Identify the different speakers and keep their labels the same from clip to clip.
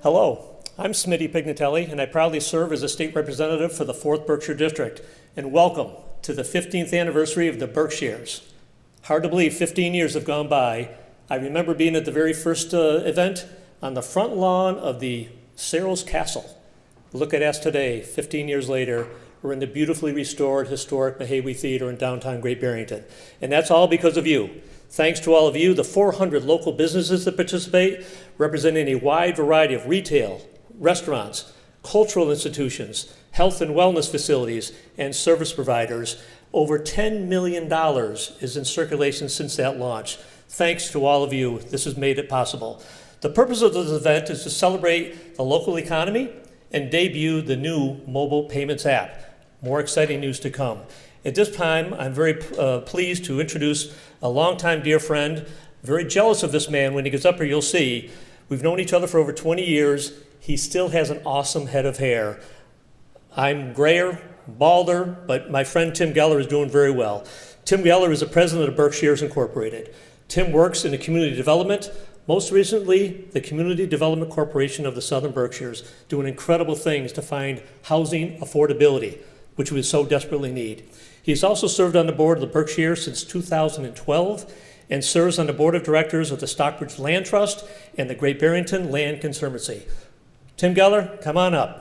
Speaker 1: Hello, I'm Smitty Pignatelli, and I proudly serve as a state representative for the 4th Berkshire District. And welcome to the 15th anniversary of the Berkshires. Hard to believe 15 years have gone by. I remember being at the very first event on the front lawn of the Searles Castle. Look at us today, 15 years later. We're in the beautifully restored historic Mahawi Theater in downtown Great Barrington. And that's all because of you. Thanks to all of you, the 400 local businesses that participate, representing a wide variety of retail, restaurants, cultural institutions, health and wellness facilities, and service providers. Over $10 million is in circulation since that launch. Thanks to all of you, this has made it possible. The purpose of this event is to celebrate the local economy and debut the new mobile payments app. More exciting news to come. At this time, I'm very pleased to introduce a longtime dear friend. Very jealous of this man. When he gets up here, you'll see. We've known each other for over 20 years. He still has an awesome head of hair. I'm grayer, balder, but my friend Tim Geller is doing very well. Tim Geller is the president of Berkshires Incorporated. Tim works in the community development, most recently the Community Development Corporation of the Southern Berkshires, doing incredible things to find housing affordability, which we so desperately need. He's also served on the board of the Berkshire since 2012 and serves on the board of directors of the Stockbridge Land Trust and the Great Barrington Land Conservancy. Tim Geller, come on up.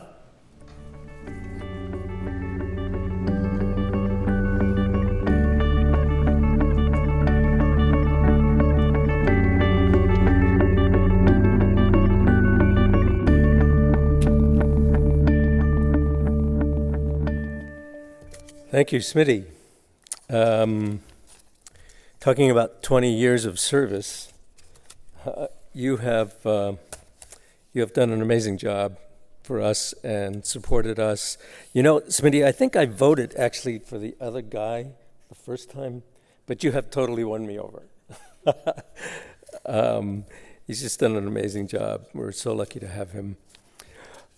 Speaker 2: Thank you, Smitty. Talking about 20 years of service, you have done an amazing job for us and supported us. You know, Smitty, I think I voted actually for the other guy the first time, but you have totally won me over. He's just done an amazing job. We're so lucky to have him.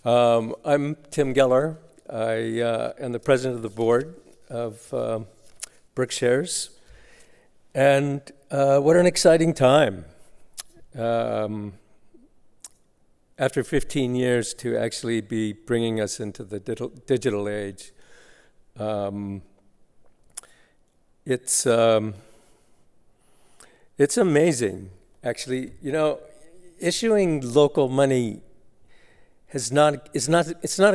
Speaker 2: I'm Tim Geller. I am the president of the board of Berkshires, and what an exciting time. After 15 years to actually be bringing us into the digital age. It's amazing, actually. You know, issuing local money it's not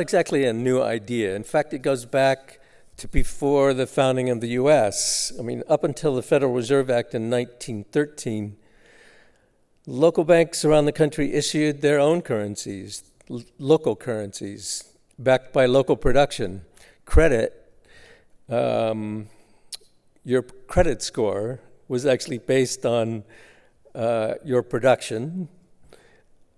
Speaker 2: exactly a new idea. In fact, it goes back to before the founding of the U.S. I mean, up until the Federal Reserve Act in 1913, local banks around the country issued their own currencies, local currencies, backed by local production. Credit, your credit score was actually based on your production,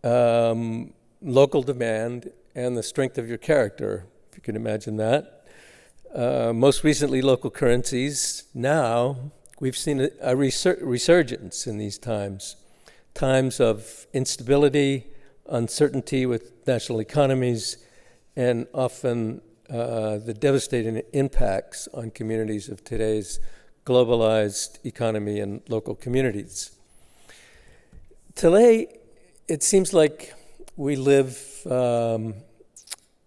Speaker 2: local demand, and the strength of your character, if you can imagine that. Most recently, local currencies. Now, we've seen a resurgence in these times of instability, uncertainty with national economies, and often the devastating impacts on communities of today's globalized economy and local communities. Today, it seems like we live in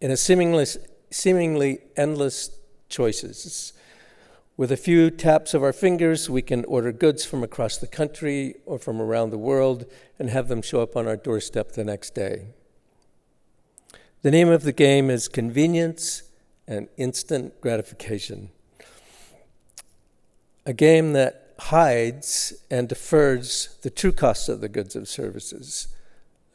Speaker 2: a seemingly endless choices. With a few taps of our fingers, we can order goods from across the country or from around the world and have them show up on our doorstep the next day. The name of the game is convenience and instant gratification. A game that hides and defers the true costs of the goods and services,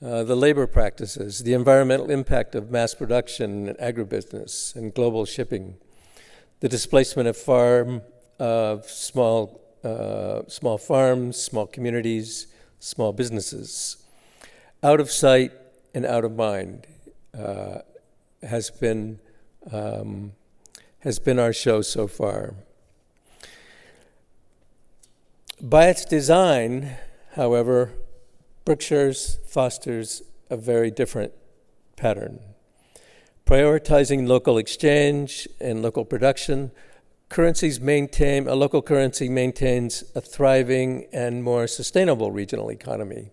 Speaker 2: the labor practices, the environmental impact of mass production and agribusiness and global shipping, the displacement of small farms, small communities, small businesses. Out of sight and out of mind has been our show so far. By its design, however, Berkshires fosters a very different pattern. Prioritizing local exchange and local production, a local currency maintains a thriving and more sustainable regional economy.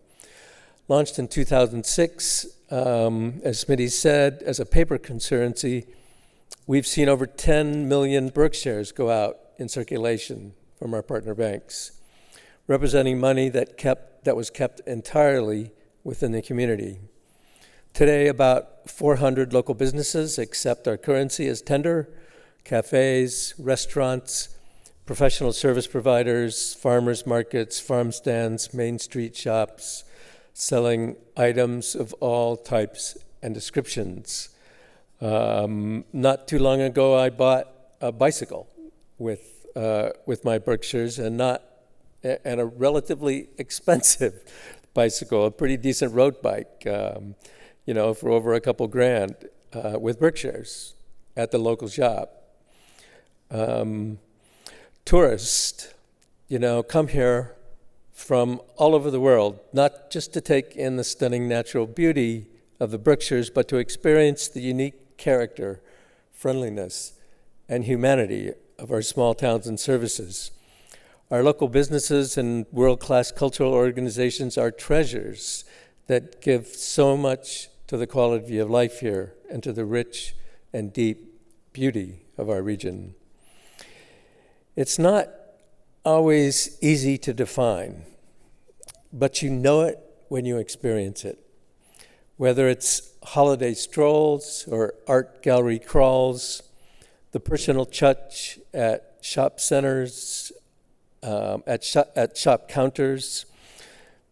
Speaker 2: Launched in 2006, As Smitty said, as a paper concurrency, we've seen over 10 million Berkshires go out in circulation from our partner banks, representing money that was kept entirely within the community. Today, about 400 local businesses accept our currency as tender: cafes, restaurants, professional service providers, farmers markets, farm stands, Main Street shops, selling items of all types and descriptions. Not too long ago, I bought a bicycle with my Berkshires, and a relatively expensive bicycle, a pretty decent road bike, for over a couple grand, with Berkshires at the local shop. Tourists, come here from all over the world, not just to take in the stunning natural beauty of the Berkshires, but to experience the unique character, friendliness, and humanity of our small towns and services. Our local businesses and world-class cultural organizations are treasures that give so much to the quality of life here and to the rich and deep beauty of our region. It's not always easy to define, but you know it when you experience it. Whether it's holiday strolls or art gallery crawls, the personal touch at shop centers, at shop counters,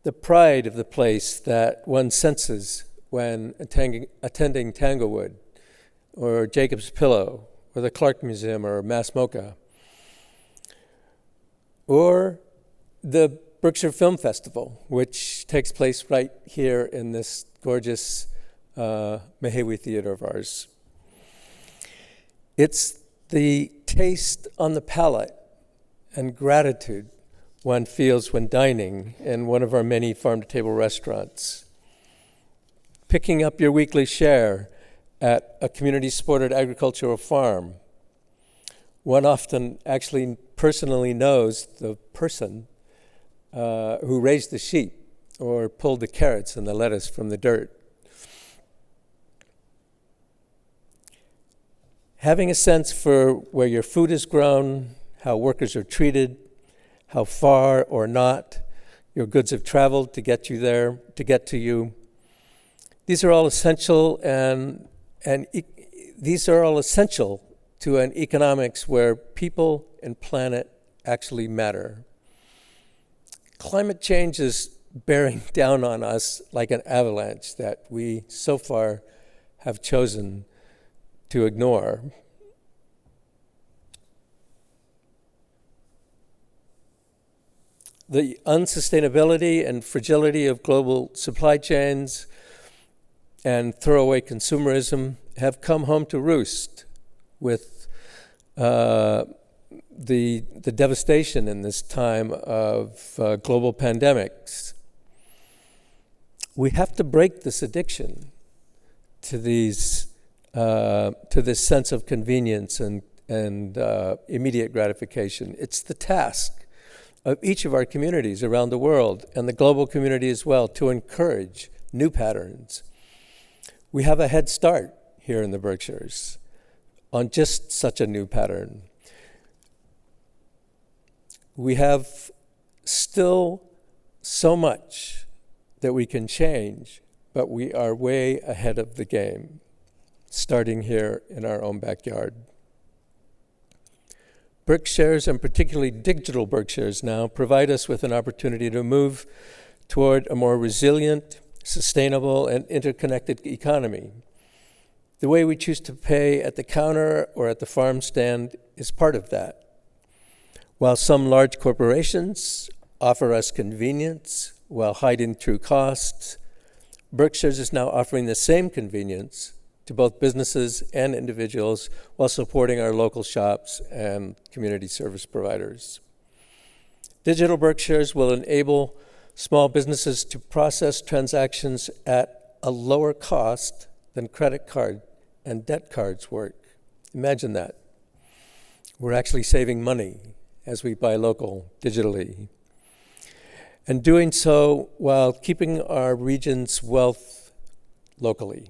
Speaker 2: the pride of the place that one senses when attending Tanglewood or Jacob's Pillow or the Clark Museum or Mass Mocha, or the Berkshire Film Festival, which takes place right here in this gorgeous Mehewi Theater of ours. It's the taste on the palate and gratitude one feels when dining in one of our many farm-to-table restaurants. Picking up your weekly share at a community-supported agricultural farm. One often actually personally knows the person who raised the sheep or pulled the carrots and the lettuce from the dirt. Having a sense for where your food is grown, how workers are treated, how far or not your goods have traveled to get you there, to get to you. These are all essential these are all essential to an economics where people and planet actually matter. Climate change is bearing down on us like an avalanche that we so far have chosen to ignore. The unsustainability and fragility of global supply chains and throwaway consumerism have come home to roost with the devastation in this time of global pandemics. We have to break this addiction to this sense of convenience and immediate gratification. It's the task of each of our communities around the world and the global community as well to encourage new patterns. We have a head start here in the Berkshires on just such a new pattern. We have still so much that we can change, but we are way ahead of the game, starting here in our own backyard. Berkshires, and particularly digital Berkshires now, provide us with an opportunity to move toward a more resilient, sustainable, and interconnected economy. The way we choose to pay at the counter or at the farm stand is part of that. While some large corporations offer us convenience while hiding true costs, Berkshires is now offering the same convenience to both businesses and individuals while supporting our local shops and community service providers. Digital Berkshires will enable small businesses to process transactions at a lower cost than credit card and debt cards work. Imagine that. We're actually saving money as we buy local digitally. And doing so while keeping our region's wealth locally.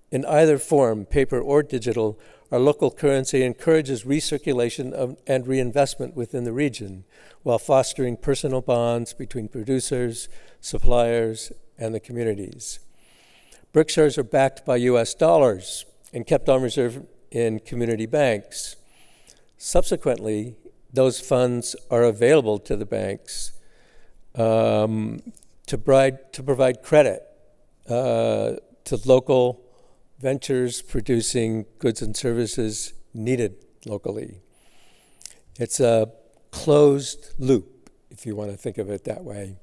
Speaker 2: In either form, paper or digital, our local currency encourages recirculation and reinvestment within the region while fostering personal bonds between producers, suppliers, and the communities. Berkshires are backed by US dollars and kept on reserve in community banks. Subsequently, those funds are available to the banks to provide credit to local ventures producing goods and services needed locally. It's a closed loop, if you want to think of it that way.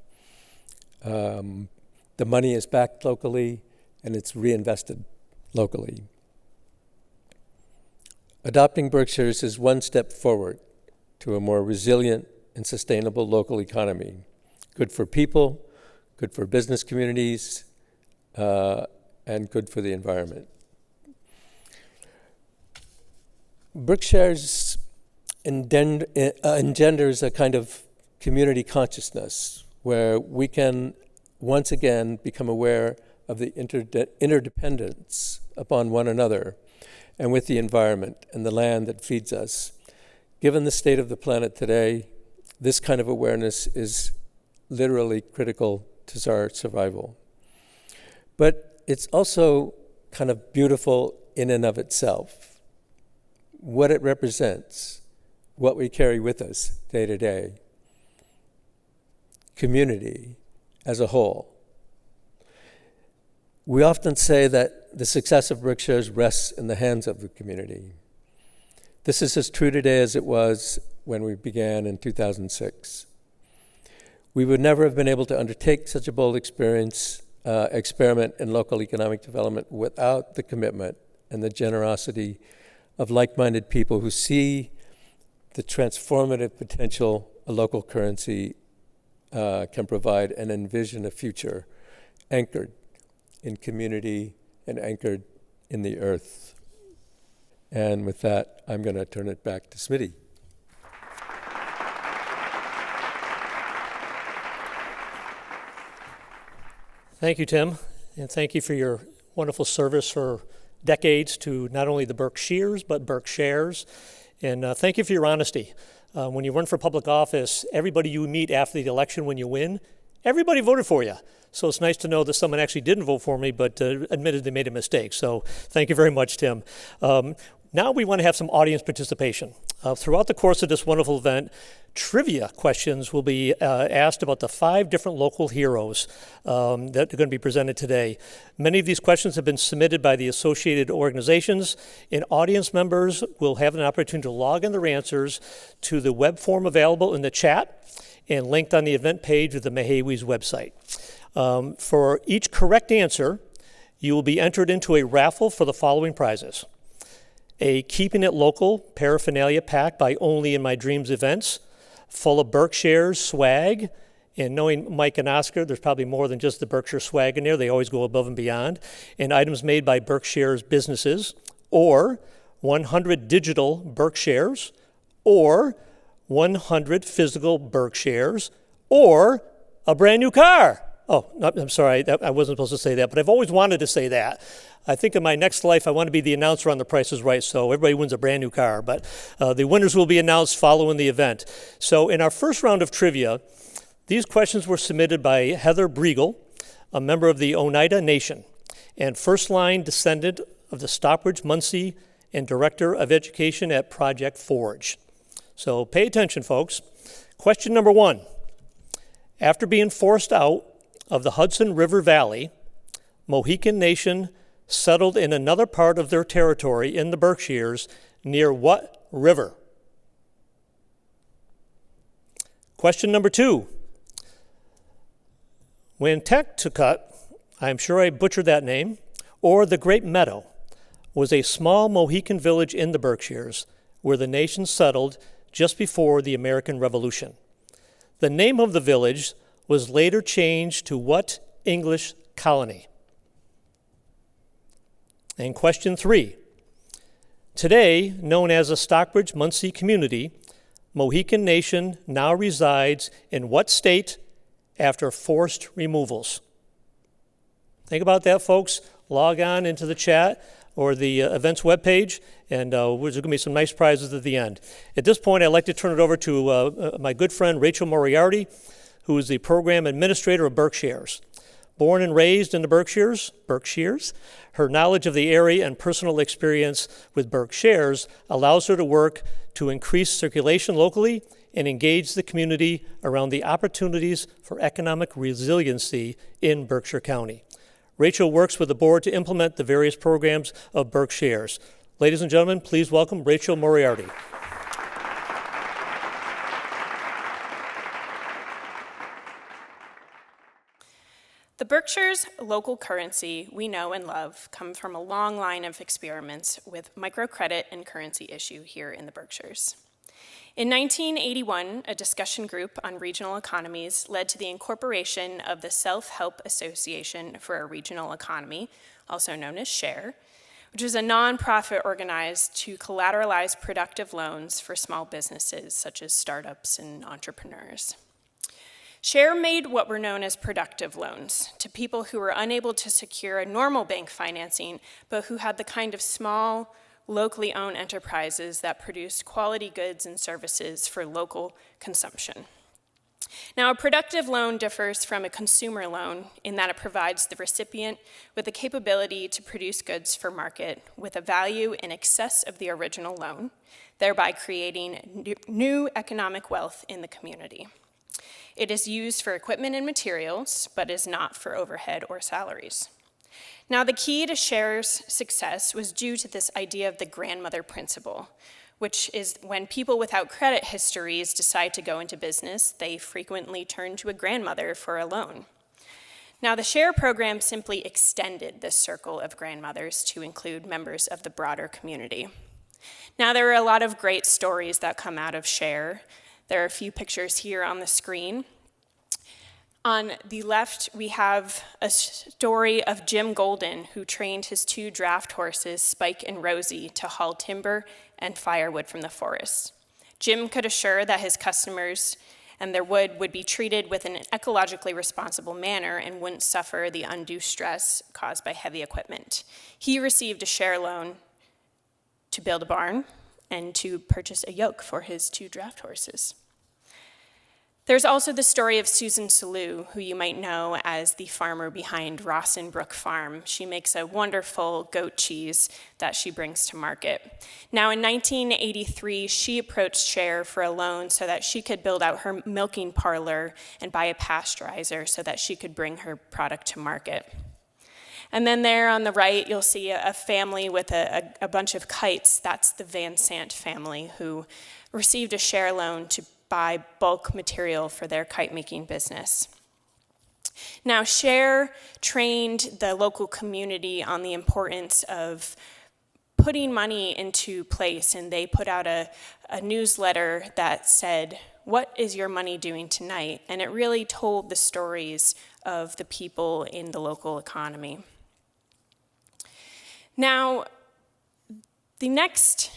Speaker 2: The money is backed locally and it's reinvested locally. Adopting Berkshires is one step forward to a more resilient and sustainable local economy. Good for people, good for business communities, and good for the environment. Berkshires engenders a kind of community consciousness where we can once again become aware of the interdependence upon one another and with the environment and the land that feeds us. Given the state of the planet today, this kind of awareness is literally critical to our survival. But it's also kind of beautiful in and of itself. What it represents, what we carry with us day to day. Community as a whole. We often say that the success of Berkshires rests in the hands of the community. This is as true today as it was when we began in 2006. We would never have been able to undertake such a bold experiment in local economic development without the commitment and the generosity of like-minded people who see the transformative potential a local currency can provide and envision a future anchored in community and anchored in the earth. And with that, I'm going to turn it back to Smitty.
Speaker 1: Thank you, Tim, and thank you for your wonderful service for decades to not only the Berkshires, but Berkshires. And thank you for your honesty. When you run for public office, everybody you meet after the election when you win, everybody voted for you. So it's nice to know that someone actually didn't vote for me, but admitted they made a mistake. So thank you very much, Tim. Now we want to have some audience participation. Throughout the course of this wonderful event, trivia questions will be asked about the 5 different local heroes that are going to be presented today. Many of these questions have been submitted by the associated organizations, and audience members will have an opportunity to log in their answers to the web form available in the chat and linked on the event page of the Mahawee's website. For each correct answer, you will be entered into a raffle for the following prizes. A Keeping It Local paraphernalia pack by Only in My Dreams events, full of Berkshires swag. And knowing Mike and Oscar, there's probably more than just the Berkshire swag in there. They always go above and beyond. And items made by Berkshire's businesses, or 100 digital Berkshires, or 100 physical Berkshires, or a brand new car. Oh, I'm sorry, I wasn't supposed to say that, but I've always wanted to say that. I think in my next life, I want to be the announcer on The Price is Right, so everybody wins a brand new car. But the winners will be announced following the event. So in our first round of trivia, these questions were submitted by Heather Briegel, a member of the Oneida Nation, and first-line descendant of the Stockbridge Munsee and Director of Education at Project Forge. So pay attention, folks. Question number 1. After being forced out of the Hudson River Valley, Mohican Nation settled in another part of their territory in the Berkshires near what river? Question number 2. Wantaktucket, I'm sure I butchered that name, or the Great Meadow, was a small Mohican village in the Berkshires where the nation settled just before the American Revolution. The name of the village was later changed to what English colony? And question 3. Today, known as the Stockbridge Munsee community, Mohican Nation now resides in what state after forced removals? Think about that, folks. Log on into the chat or the events webpage, and there's going to be some nice prizes at the end. At this point, I'd like to turn it over to my good friend Rachel Moriarty, who is the program administrator of Berkshires. Born and raised in the Berkshires, her knowledge of the area and personal experience with Berkshires allows her to work to increase circulation locally and engage the community around the opportunities for economic resiliency in Berkshire County. Rachel works with the board to implement the various programs of Berkshires. Ladies and gentlemen, please welcome Rachel Moriarty.
Speaker 3: The Berkshires' local currency we know and love come from a long line of experiments with microcredit and currency issue here in the Berkshires. In 1981, a discussion group on regional economies led to the incorporation of the Self-Help Association for a Regional Economy, also known as SHARE, which is a nonprofit organized to collateralize productive loans for small businesses such as startups and entrepreneurs. SHARE made what were known as productive loans to people who were unable to secure a normal bank financing, but who had the kind of small, locally owned enterprises that produced quality goods and services for local consumption. Now, a productive loan differs from a consumer loan in that it provides the recipient with the capability to produce goods for market with a value in excess of the original loan, thereby creating new economic wealth in the community. It is used for equipment and materials, but is not for overhead or salaries. Now, the key to SHARE's success was due to this idea of the grandmother principle, which is when people without credit histories decide to go into business, they frequently turn to a grandmother for a loan. Now, the SHARE program simply extended this circle of grandmothers to include members of the broader community. Now, there are a lot of great stories that come out of SHARE. There are a few pictures here on the screen. On the left, we have a story of Jim Golden, who trained his 2 draft horses, Spike and Rosie, to haul timber and firewood from the forest. Jim could assure that his customers and their wood would be treated with an ecologically responsible manner and wouldn't suffer the undue stress caused by heavy equipment. He received a SHARE loan to build a barn and to purchase a yoke for his 2 draft horses. There's also the story of Susan Salou, who you might know as the farmer behind Rawson Brook Farm. She makes a wonderful goat cheese that she brings to market. Now, in 1983, she approached SHARE for a loan so that she could build out her milking parlor and buy a pasteurizer so that she could bring her product to market. And then there on the right, you'll see a family with a bunch of kites. That's the Van Sant family, who received a SHARE loan to buy bulk material for their kite-making business. Now, SHARE trained the local community on the importance of putting money into place, and they put out a newsletter that said, "What is your money doing tonight?" And it really told the stories of the people in the local economy. Now, the next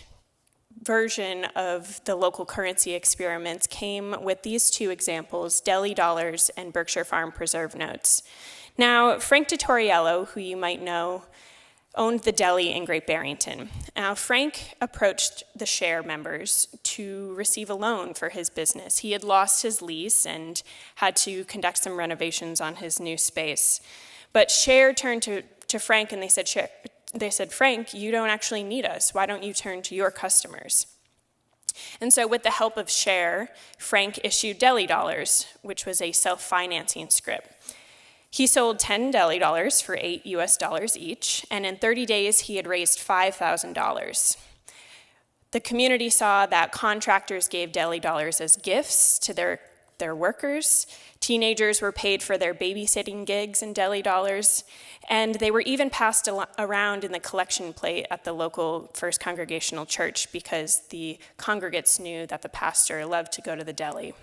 Speaker 3: version of the local currency experiments came with these 2 examples, deli dollars and Berkshire Farm Preserve notes. Now, Frank Titoriello, who you might know, owned the deli in Great Barrington. Now, Frank approached the SHARE members to receive a loan for his business. He had lost his lease and had to conduct some renovations on his new space. But SHARE turned to Frank and they said, "Frank, you don't actually need us. Why don't you turn to your customers?" And so with the help of SHARE, Frank issued deli dollars, which was a self-financing script. He sold 10 deli dollars for $8 each, and in 30 days, he had raised $5,000. The community saw that contractors gave deli dollars as gifts to their workers. Teenagers were paid for their babysitting gigs in deli dollars, and they were even passed around in the collection plate at the local First Congregational Church because the congregates knew that the pastor loved to go to the deli.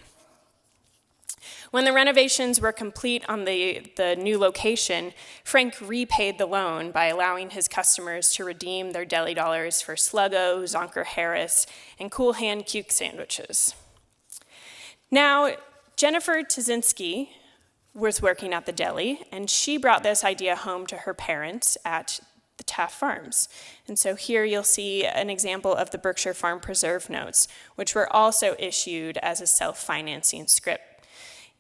Speaker 3: When the renovations were complete on the new location, Frank repaid the loan by allowing his customers to redeem their deli dollars for Sluggo, Zonker Harris, and Cool Hand Cuke sandwiches. Now, Jennifer Tazinski was working at the deli, and she brought this idea home to her parents at the Taft Farms. And so here you'll see an example of the Berkshire Farm Preserve notes, which were also issued as a self-financing scrip.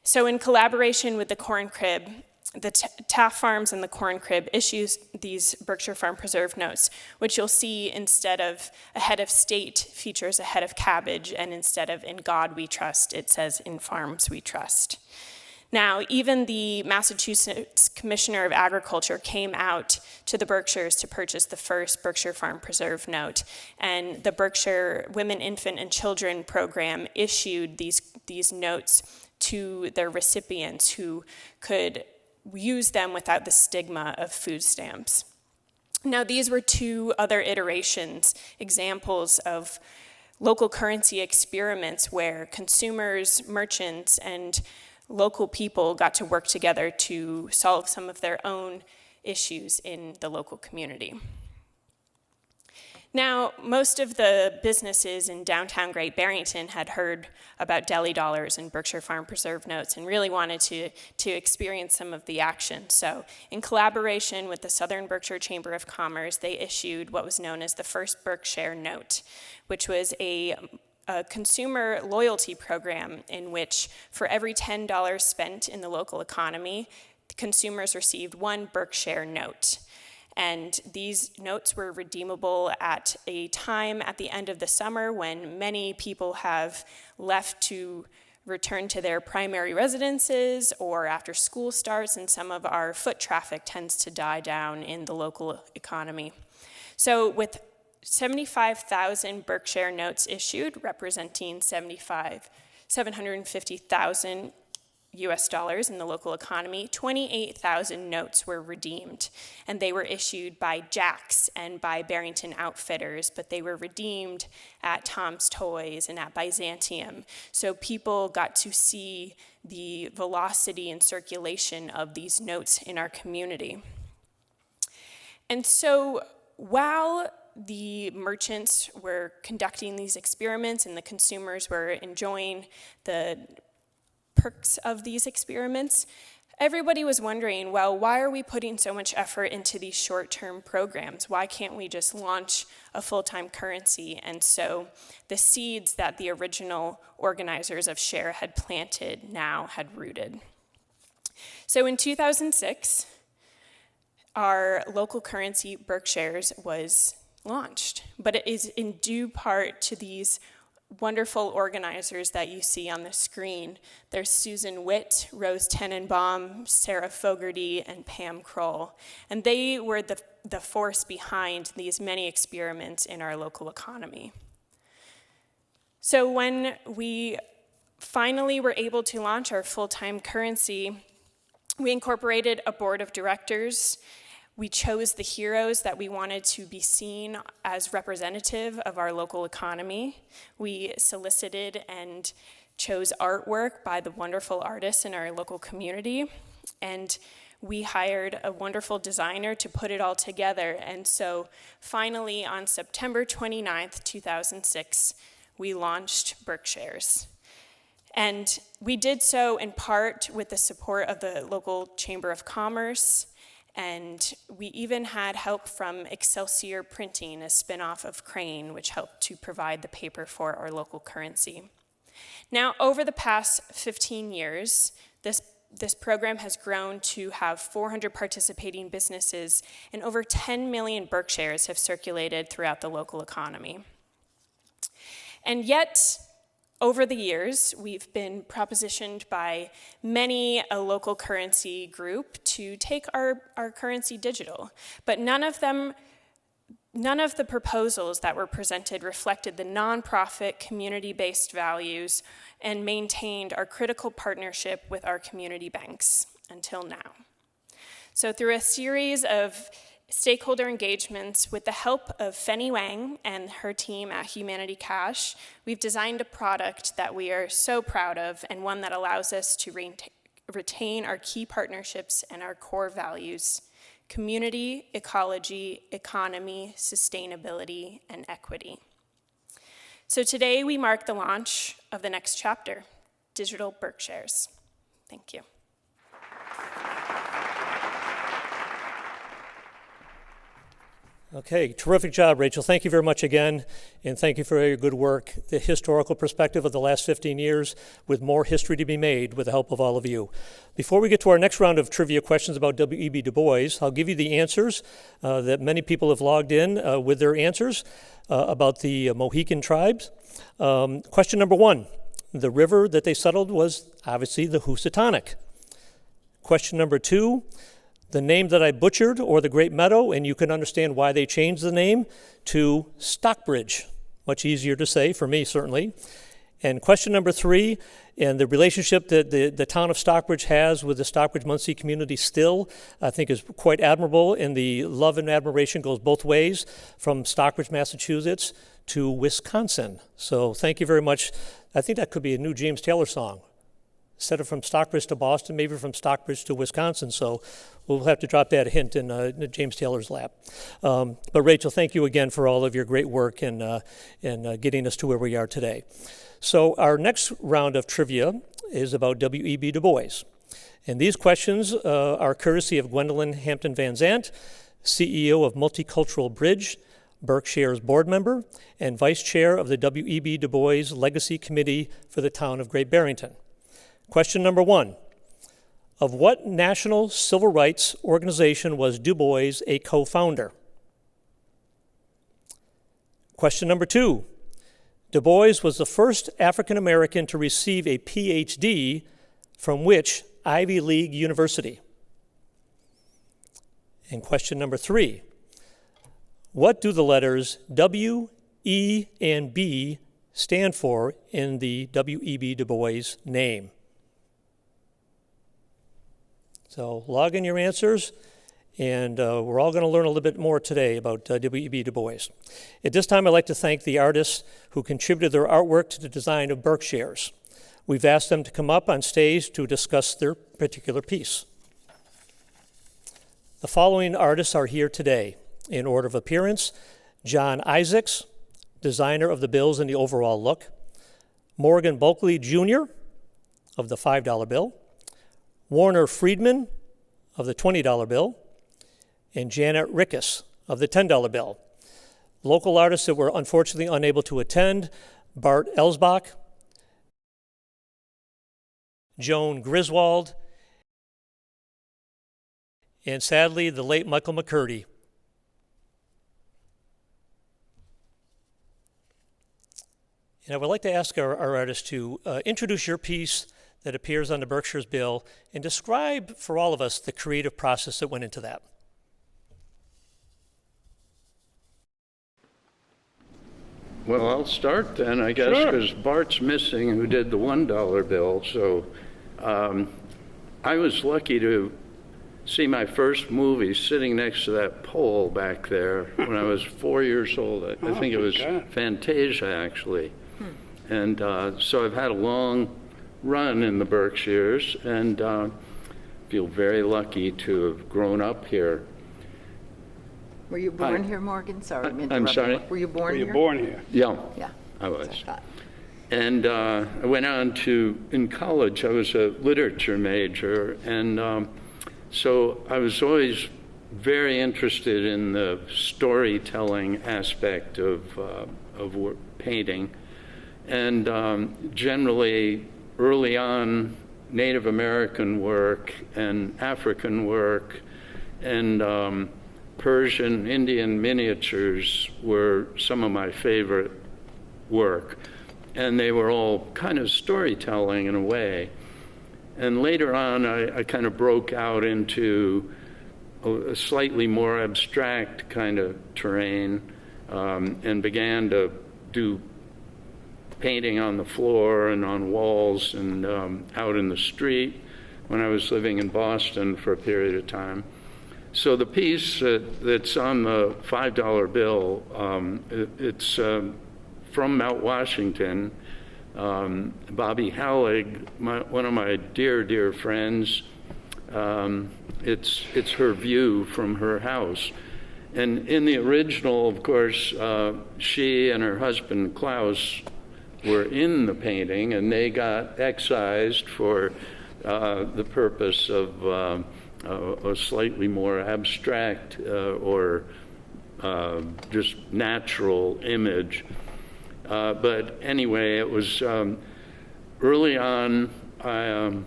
Speaker 3: So in collaboration with the Corn Crib, the Taft Farms and the Corn Crib issues these Berkshire Farm Preserve notes, which you'll see instead of a head of state features a head of cabbage, and instead of "In God We Trust," it says "In Farms We Trust." Now, even the Massachusetts Commissioner of Agriculture came out to the Berkshires to purchase the first Berkshire Farm Preserve note, and the Berkshire Women, Infant, and Children program issued these notes to their recipients who could use them without the stigma of food stamps. Now, these were two other iterations, examples of local currency experiments where consumers, merchants, and local people got to work together to solve some of their own issues in the local community. Now, most of the businesses in downtown Great Barrington had heard about deli dollars and Berkshire Farm Preserve notes and really wanted to experience some of the action. So in collaboration with the Southern Berkshire Chamber of Commerce, they issued what was known as the first Berkshire note, which was a consumer loyalty program in which for every $10 spent in the local economy, consumers received one Berkshire note. And these notes were redeemable at a time at the end of the summer when many people have left to return to their primary residences or after school starts, and some of our foot traffic tends to die down in the local economy. So with 75,000 Berkshire notes issued, representing 750,000 US dollars in the local economy, 28,000 notes were redeemed, and they were issued by Jack's and by Barrington Outfitters, but they were redeemed at Tom's Toys and at Byzantium. So people got to see the velocity and circulation of these notes in our community. And so while the merchants were conducting these experiments and the consumers were enjoying the perks of these experiments, everybody was wondering, well, why are we putting so much effort into these short-term programs? Why can't we just launch a full-time currency? And so the seeds that the original organizers of SHARE had planted now had rooted. So in 2006, our local currency, Berkshires, was launched, but it is in due part to these wonderful organizers that you see on the screen. There's Susan Witt, Rose Tenenbaum, Sarah Fogarty, and Pam Kroll. And they were the force behind these many experiments in our local economy. So when we finally were able to launch our full-time currency, we incorporated a board of directors. We chose the heroes that we wanted to be seen as representative of our local economy. We solicited and chose artwork by the wonderful artists in our local community. And we hired a wonderful designer to put it all together. And so finally, on September 29th, 2006, we launched Berkshires. And we did so in part with the support of the local Chamber of Commerce. And we even had help from Excelsior Printing, a spinoff of Crane, which helped to provide the paper for our local currency. Now, over the past 15 years, this program has grown to have 400 participating businesses, and over 10 million Berkshires have circulated throughout the local economy. And yet, over the years, we've been propositioned by many a local currency group to take our currency digital, but none of the proposals that were presented reflected the nonprofit, community-based values and maintained our critical partnership with our community banks until now. So through a series of stakeholder engagements with the help of Fenny Wang and her team at Humanity Cash, we've designed a product that we are so proud of, and one that allows us to retain our key partnerships and our core values: community, ecology, economy, sustainability, and equity. So today we mark the launch of the next chapter, Digital Berkshires. Thank you.
Speaker 1: Okay, terrific job, Rachel. Thank you very much again, and thank you for your good work. The historical perspective of the last 15 years, with more history to be made with the help of all of you. Before we get to our next round of trivia questions about W.E.B. Du Bois, I'll give you the answers that many people have logged in with their answers about the Mohican tribes. Question number 1, the river that they settled was obviously the Housatonic. Question number 2, the name that I butchered, or the Great Meadow, and you can understand why they changed the name to Stockbridge. Much easier to say, for me certainly. And question number 3, and the relationship that the town of Stockbridge has with the Stockbridge-Muncie community still, I think is quite admirable, and the love and admiration goes both ways, from Stockbridge, Massachusetts to Wisconsin. So thank you very much. I think that could be a new James Taylor song. Instead of from Stockbridge to Boston, maybe from Stockbridge to Wisconsin. So we'll have to drop that hint in James Taylor's lap. But Rachel, thank you again for all of your great work in getting us to where we are today. So our next round of trivia is about W.E.B. Du Bois. And these questions are courtesy of Gwendolyn Hampton Van Zandt, CEO of Multicultural Bridge, Berkshire's board member, and vice chair of the W.E.B. Du Bois Legacy Committee for the town of Great Barrington. Question number 1, of what national civil rights organization was Du Bois a co-founder? Question number 2, Du Bois was the first African American to receive a PhD from which Ivy League university? And question number 3, what do the letters W, E, and B stand for in the W.E.B. Du Bois name? So log in your answers, and we're all going to learn a little bit more today about W.E.B. Du Bois. At this time, I'd like to thank the artists who contributed their artwork to the design of Berkshires. We've asked them to come up on stage to discuss their particular piece. The following artists are here today. In order of appearance, John Isaacs, designer of the bills and the overall look; Morgan Bulkley Jr. of the $5 bill; Warner Friedman of the $20 bill; and Janet Rickus of the $10 bill. Local artists that were unfortunately unable to attend: Bart Elsbach, Joan Griswold, and sadly, the late Michael McCurdy. And I would like to ask our artists to introduce your piece that appears on the Berkshires bill and describe for all of us the creative process that went into that.
Speaker 4: Well, I'll start then, I guess, because Bart's missing, who did the $1 bill. So I was lucky to see my first movie sitting next to that pole back there when I was 4 years old. I think it was Fantasia, actually. And so I've had a long run in the Berkshires, and feel very lucky to have grown up here.
Speaker 5: Were you born here, Morgan? Sorry,
Speaker 4: I'm sorry?
Speaker 5: Were you born here?
Speaker 6: Were you born here?
Speaker 4: Yeah,
Speaker 5: Yeah.
Speaker 4: I was.
Speaker 5: That's what I thought.
Speaker 4: And I went on to, in college, I was a literature major, and so I was always very interested in the storytelling aspect of painting. And generally, early on, Native American work and African work and Persian, Indian miniatures were some of my favorite work. And they were all kind of storytelling in a way. And later on, I kind of broke out into a slightly more abstract kind of terrain and began to do painting on the floor and on walls and out in the street when I was living in Boston for a period of time. So the piece that's on the $5 bill, it's from Mount Washington. Bobby Hallig, one of my dear friends, it's her view from her house. And in the original, of course, she and her husband Klaus were in the painting, and they got excised for the purpose of a slightly more abstract or just natural image. But anyway, it was early on. I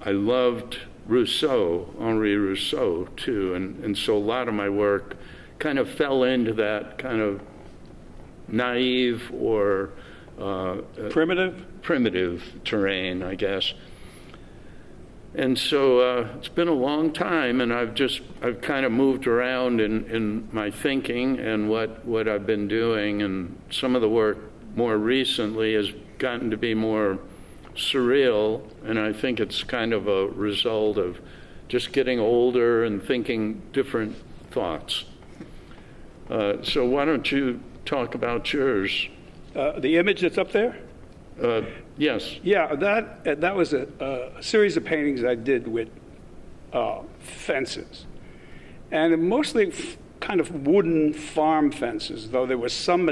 Speaker 4: loved Henri Rousseau too, and so a lot of my work kind of fell into that kind of naive or primitive terrain, I guess. And so it's been a long time, and I've kind of moved around in my thinking and what I've been doing, and some of the work more recently has gotten to be more surreal, and I think it's kind of a result of just getting older and thinking different thoughts. So why don't you talk about yours?
Speaker 6: The image that's up there?
Speaker 4: Yes.
Speaker 6: Yeah, that was a series of paintings I did with fences, and mostly kind of wooden farm fences, though there was some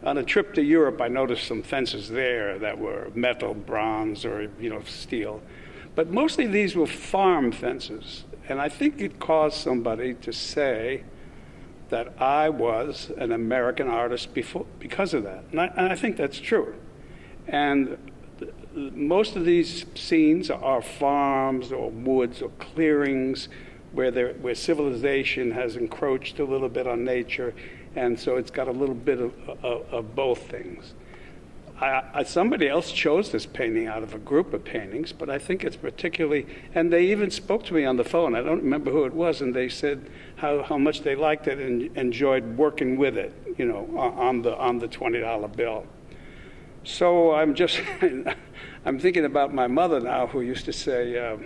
Speaker 6: on a trip to Europe I noticed some fences there that were metal, bronze, or steel, but mostly these were farm fences, and I think it caused somebody to say that I was an American artist because of that, and I think that's true. And most of these scenes are farms or woods or clearings where civilization has encroached a little bit on nature, and so it's got a little bit of both things. Somebody else chose this painting out of a group of paintings, but I think it's particularly, and they even spoke to me on the phone. I don't remember who it was, and they said how much they liked it and enjoyed working with it, on the $20 bill. So I'm thinking about my mother now, who used to say,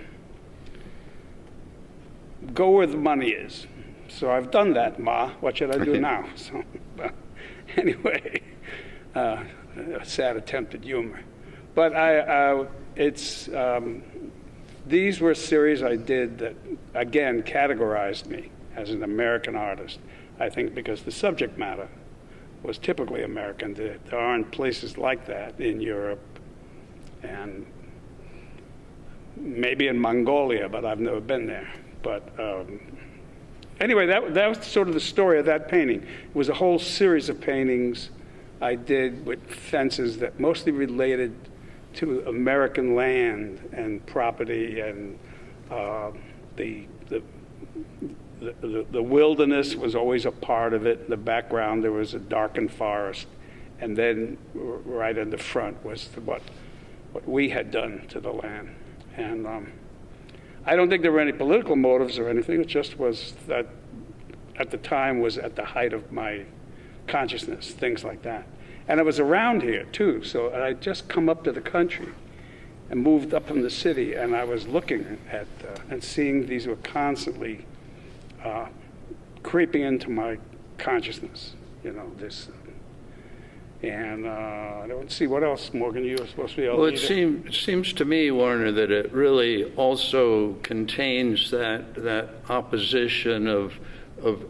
Speaker 6: go where the money is. So I've done that, Ma. What should I do now? So anyway, a sad attempt at humor. But these were a series I did that, again, categorized me as an American artist, I think because the subject matter was typically American. There aren't places like that in Europe and maybe in Mongolia, but I've never been there. But anyway, that was sort of the story of that painting. It was a whole series of paintings I did with fences that mostly related to American land and property, and the wilderness was always a part of it. In the background, there was a darkened forest, and then right in the front was what we had done to the land. And I don't think there were any political motives or anything. It just was that at the time was at the height of my consciousness, things like that. And I was around here too, so I'd just come up to the country and moved up from the city, and I was looking at and seeing these were constantly creeping into my consciousness, this. And I don't see what else, Morgan, you were supposed to be able to
Speaker 4: it seems to me, Warner, that it really also contains that opposition of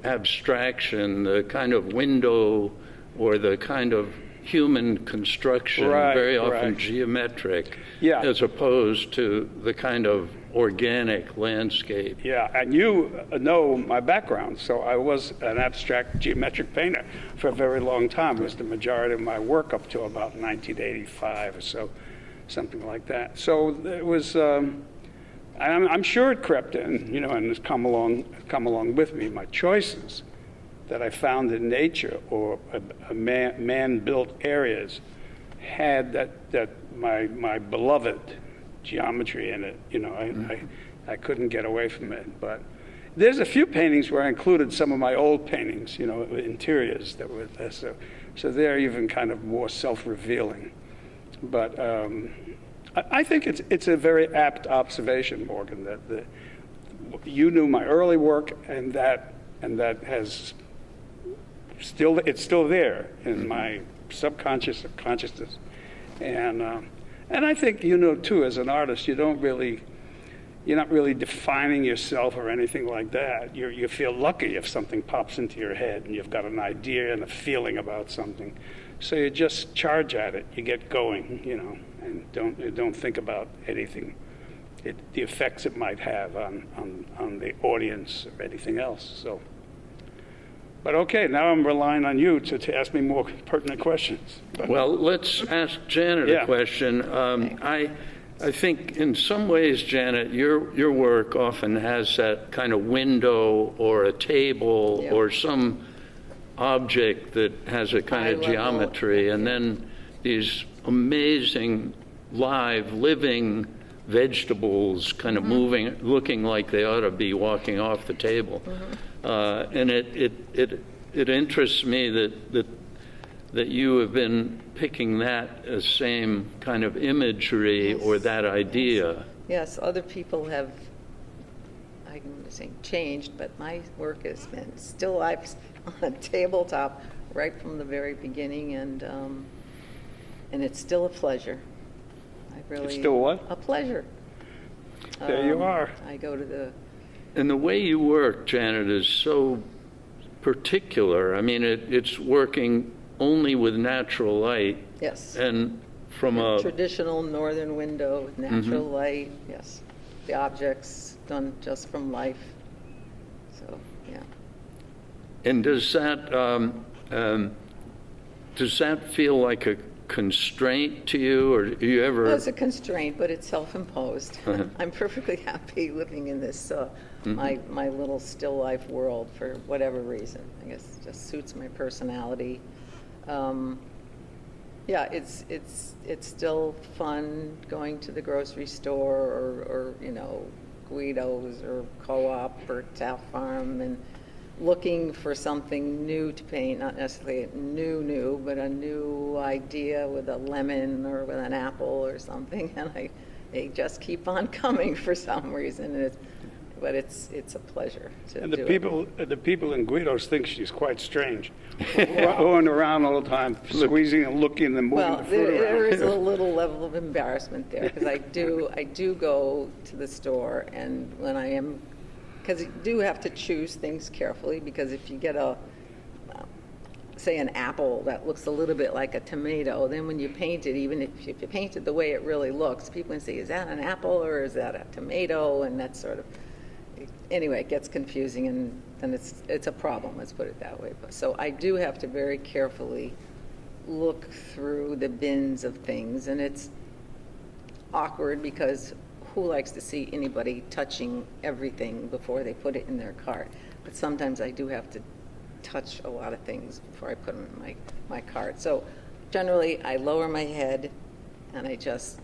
Speaker 4: abstraction, the kind of window or the kind of human construction, very often geometric, as opposed to the kind of organic landscape.
Speaker 6: Yeah, and you know my background, so I was an abstract geometric painter for a very long time. It was the majority of my work up to about 1985 or so, something like that. So it was, I'm sure it crept in, and has come along with me. My choices that I found in nature or man-built areas had that my beloved geometry in it. I couldn't get away from it. But there's a few paintings where I included some of my old paintings, interiors that were there. So they're even kind of more self-revealing. But I think it's a very apt observation, Morgan, that you knew my early work, and that has it's still there in my subconscious or consciousness, and I think too, as an artist, you're not really defining yourself or anything like that. You feel lucky if something pops into your head and you've got an idea and a feeling about something, so you just charge at it. You get going, and don't think about anything, the effects it might have on the audience or anything else. So But okay, now I'm relying on you to ask me more pertinent questions. But,
Speaker 4: Well, let's ask Janet
Speaker 6: Yeah.
Speaker 4: a question. I think in some ways, Janet, your work often has that kind of window or a table
Speaker 5: Yeah.
Speaker 4: or some object that has a kind of
Speaker 5: High level,
Speaker 4: geometry, and
Speaker 5: yeah.
Speaker 4: then these amazing live, living vegetables kind of moving, looking like they ought to be walking off the table. And it interests me that you have been picking that same kind of imagery or that idea.
Speaker 5: Yes, other people have, I'm going to say changed, but my work has been still lifes on a tabletop right from the very beginning, and it's still a pleasure. I really,
Speaker 6: It's still what?
Speaker 5: A pleasure.
Speaker 6: There you are.
Speaker 5: I go to the,
Speaker 4: And the way you work, Janet, is so particular. I mean, it's working only with natural light
Speaker 5: yes,
Speaker 4: and from a
Speaker 5: traditional northern window with natural light, yes. The objects done just from life, so, yeah.
Speaker 4: And does that feel like a constraint to you, or do you ever?
Speaker 5: Well, it's a constraint, but it's self-imposed. I'm perfectly happy living in this, my little still life world for whatever reason. I guess it just suits my personality. Yeah, it's still fun going to the grocery store or Guido's or Co-op or Taft Farm and looking for something new to paint, not necessarily new, but a new idea with a lemon or with an apple or something, and they just keep on coming for some reason, but it's a pleasure to
Speaker 6: And
Speaker 5: do it.
Speaker 6: the people in Guido's think she's quite strange, going around all the time, squeezing and looking and moving
Speaker 5: Well,
Speaker 6: the fruit around.
Speaker 5: there is a little level of embarrassment there, because I do go to the store, and when I am, because you do have to choose things carefully, because if you get say an apple that looks a little bit like a tomato, then when you paint it, even if you paint it the way it really looks, people can say, is that an apple or is that a tomato? And that sort of, anyway, it gets confusing, and then it's a problem, let's put it that way. So I do have to very carefully look through the bins of things, and it's awkward because who likes to see anybody touching everything before they put it in their cart? But sometimes I do have to touch a lot of things before I put them in my cart. So generally, I lower my head and I just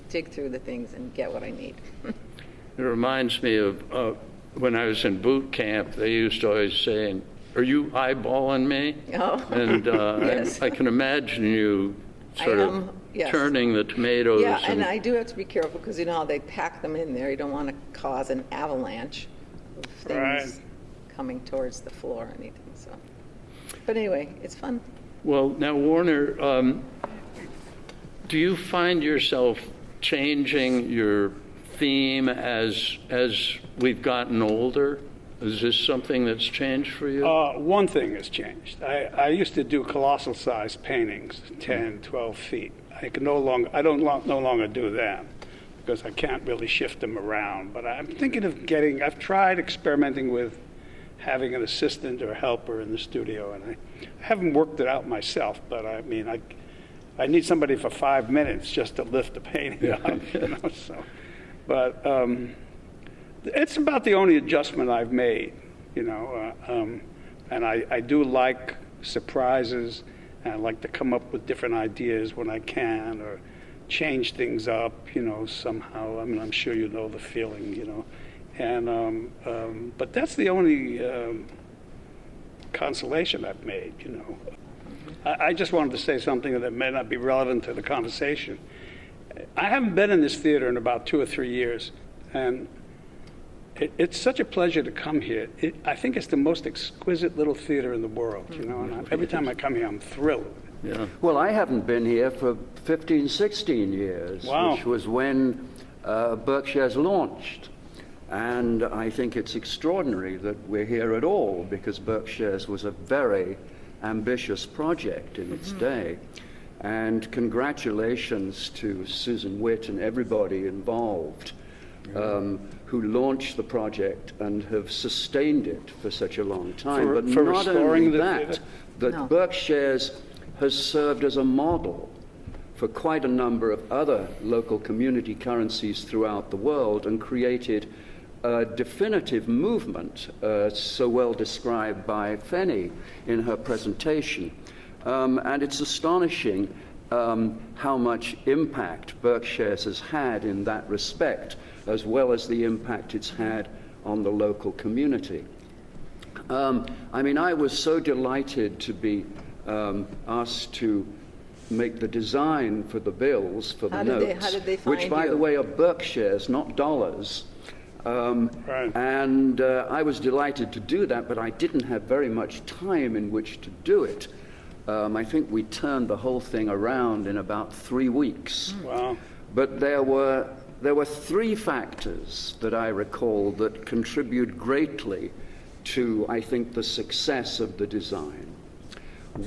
Speaker 5: dig through the things and get what I need.
Speaker 4: It reminds me of when I was in boot camp, they used to always say, "Are you eyeballing me?"
Speaker 5: Oh,
Speaker 4: And
Speaker 5: yes.
Speaker 4: I can imagine you sort
Speaker 5: I
Speaker 4: of
Speaker 5: am, yes.
Speaker 4: turning the tomatoes.
Speaker 5: Yeah, and I do have to be careful because you know how they pack them in there. You don't want to cause an avalanche of things
Speaker 6: Right.
Speaker 5: coming towards the floor or anything. So, but anyway, it's fun.
Speaker 4: Well, now, Warner, do you find yourself changing your theme as we've gotten older? Is this something that's changed for you?
Speaker 6: One thing has changed. I used to do colossal size paintings, 10, 12 feet. I no longer do that because I can't really shift them around. But I'm thinking of I've tried experimenting with having an assistant or helper in the studio, and I haven't worked it out myself, but I mean, I need somebody for 5 minutes just to lift the painting up, so. But it's about the only adjustment I've made, and I do like surprises, and I like to come up with different ideas when I can, or change things up, somehow. I mean, I'm sure you know the feeling, and but that's the only consolation I've made, I just wanted to say something that may not be relevant to the conversation. I haven't been in this theater in about 2 or 3 years, and it's such a pleasure to come here. I think it's the most exquisite little theater in the world, and every time I come here, I'm thrilled.
Speaker 4: Yeah.
Speaker 7: Well, I haven't been here for 15, 16 years,
Speaker 6: Wow.
Speaker 7: which was when Berkshires launched. And I think it's extraordinary that we're here at all, because Berkshires was a very ambitious project in its day. And congratulations to Susan Witt and everybody involved, who launched the project and have sustained it for such a long time.
Speaker 6: For
Speaker 7: but not
Speaker 6: restoring
Speaker 7: only
Speaker 6: the
Speaker 7: that,
Speaker 6: theater?
Speaker 7: that
Speaker 5: No.
Speaker 7: BerkShares has served as a model for quite a number of other local community currencies throughout the world and created a definitive movement, so well described by Fenny in her presentation. And it's astonishing how much impact BerkShares has had in that respect, as well as the impact it's had on the local community. I mean, I was so delighted to be asked to make the design for the bills, for the
Speaker 5: How did
Speaker 7: notes,
Speaker 5: they find
Speaker 7: which, by
Speaker 5: you?
Speaker 7: the way, are Berkshires, not dollars.
Speaker 6: Right.
Speaker 7: And I was delighted to do that, but I didn't have very much time in which to do it. I think we turned the whole thing around in about 3 weeks.
Speaker 6: Wow.
Speaker 7: But there were 3 factors that I recall that contribute greatly to, I think, the success of the design.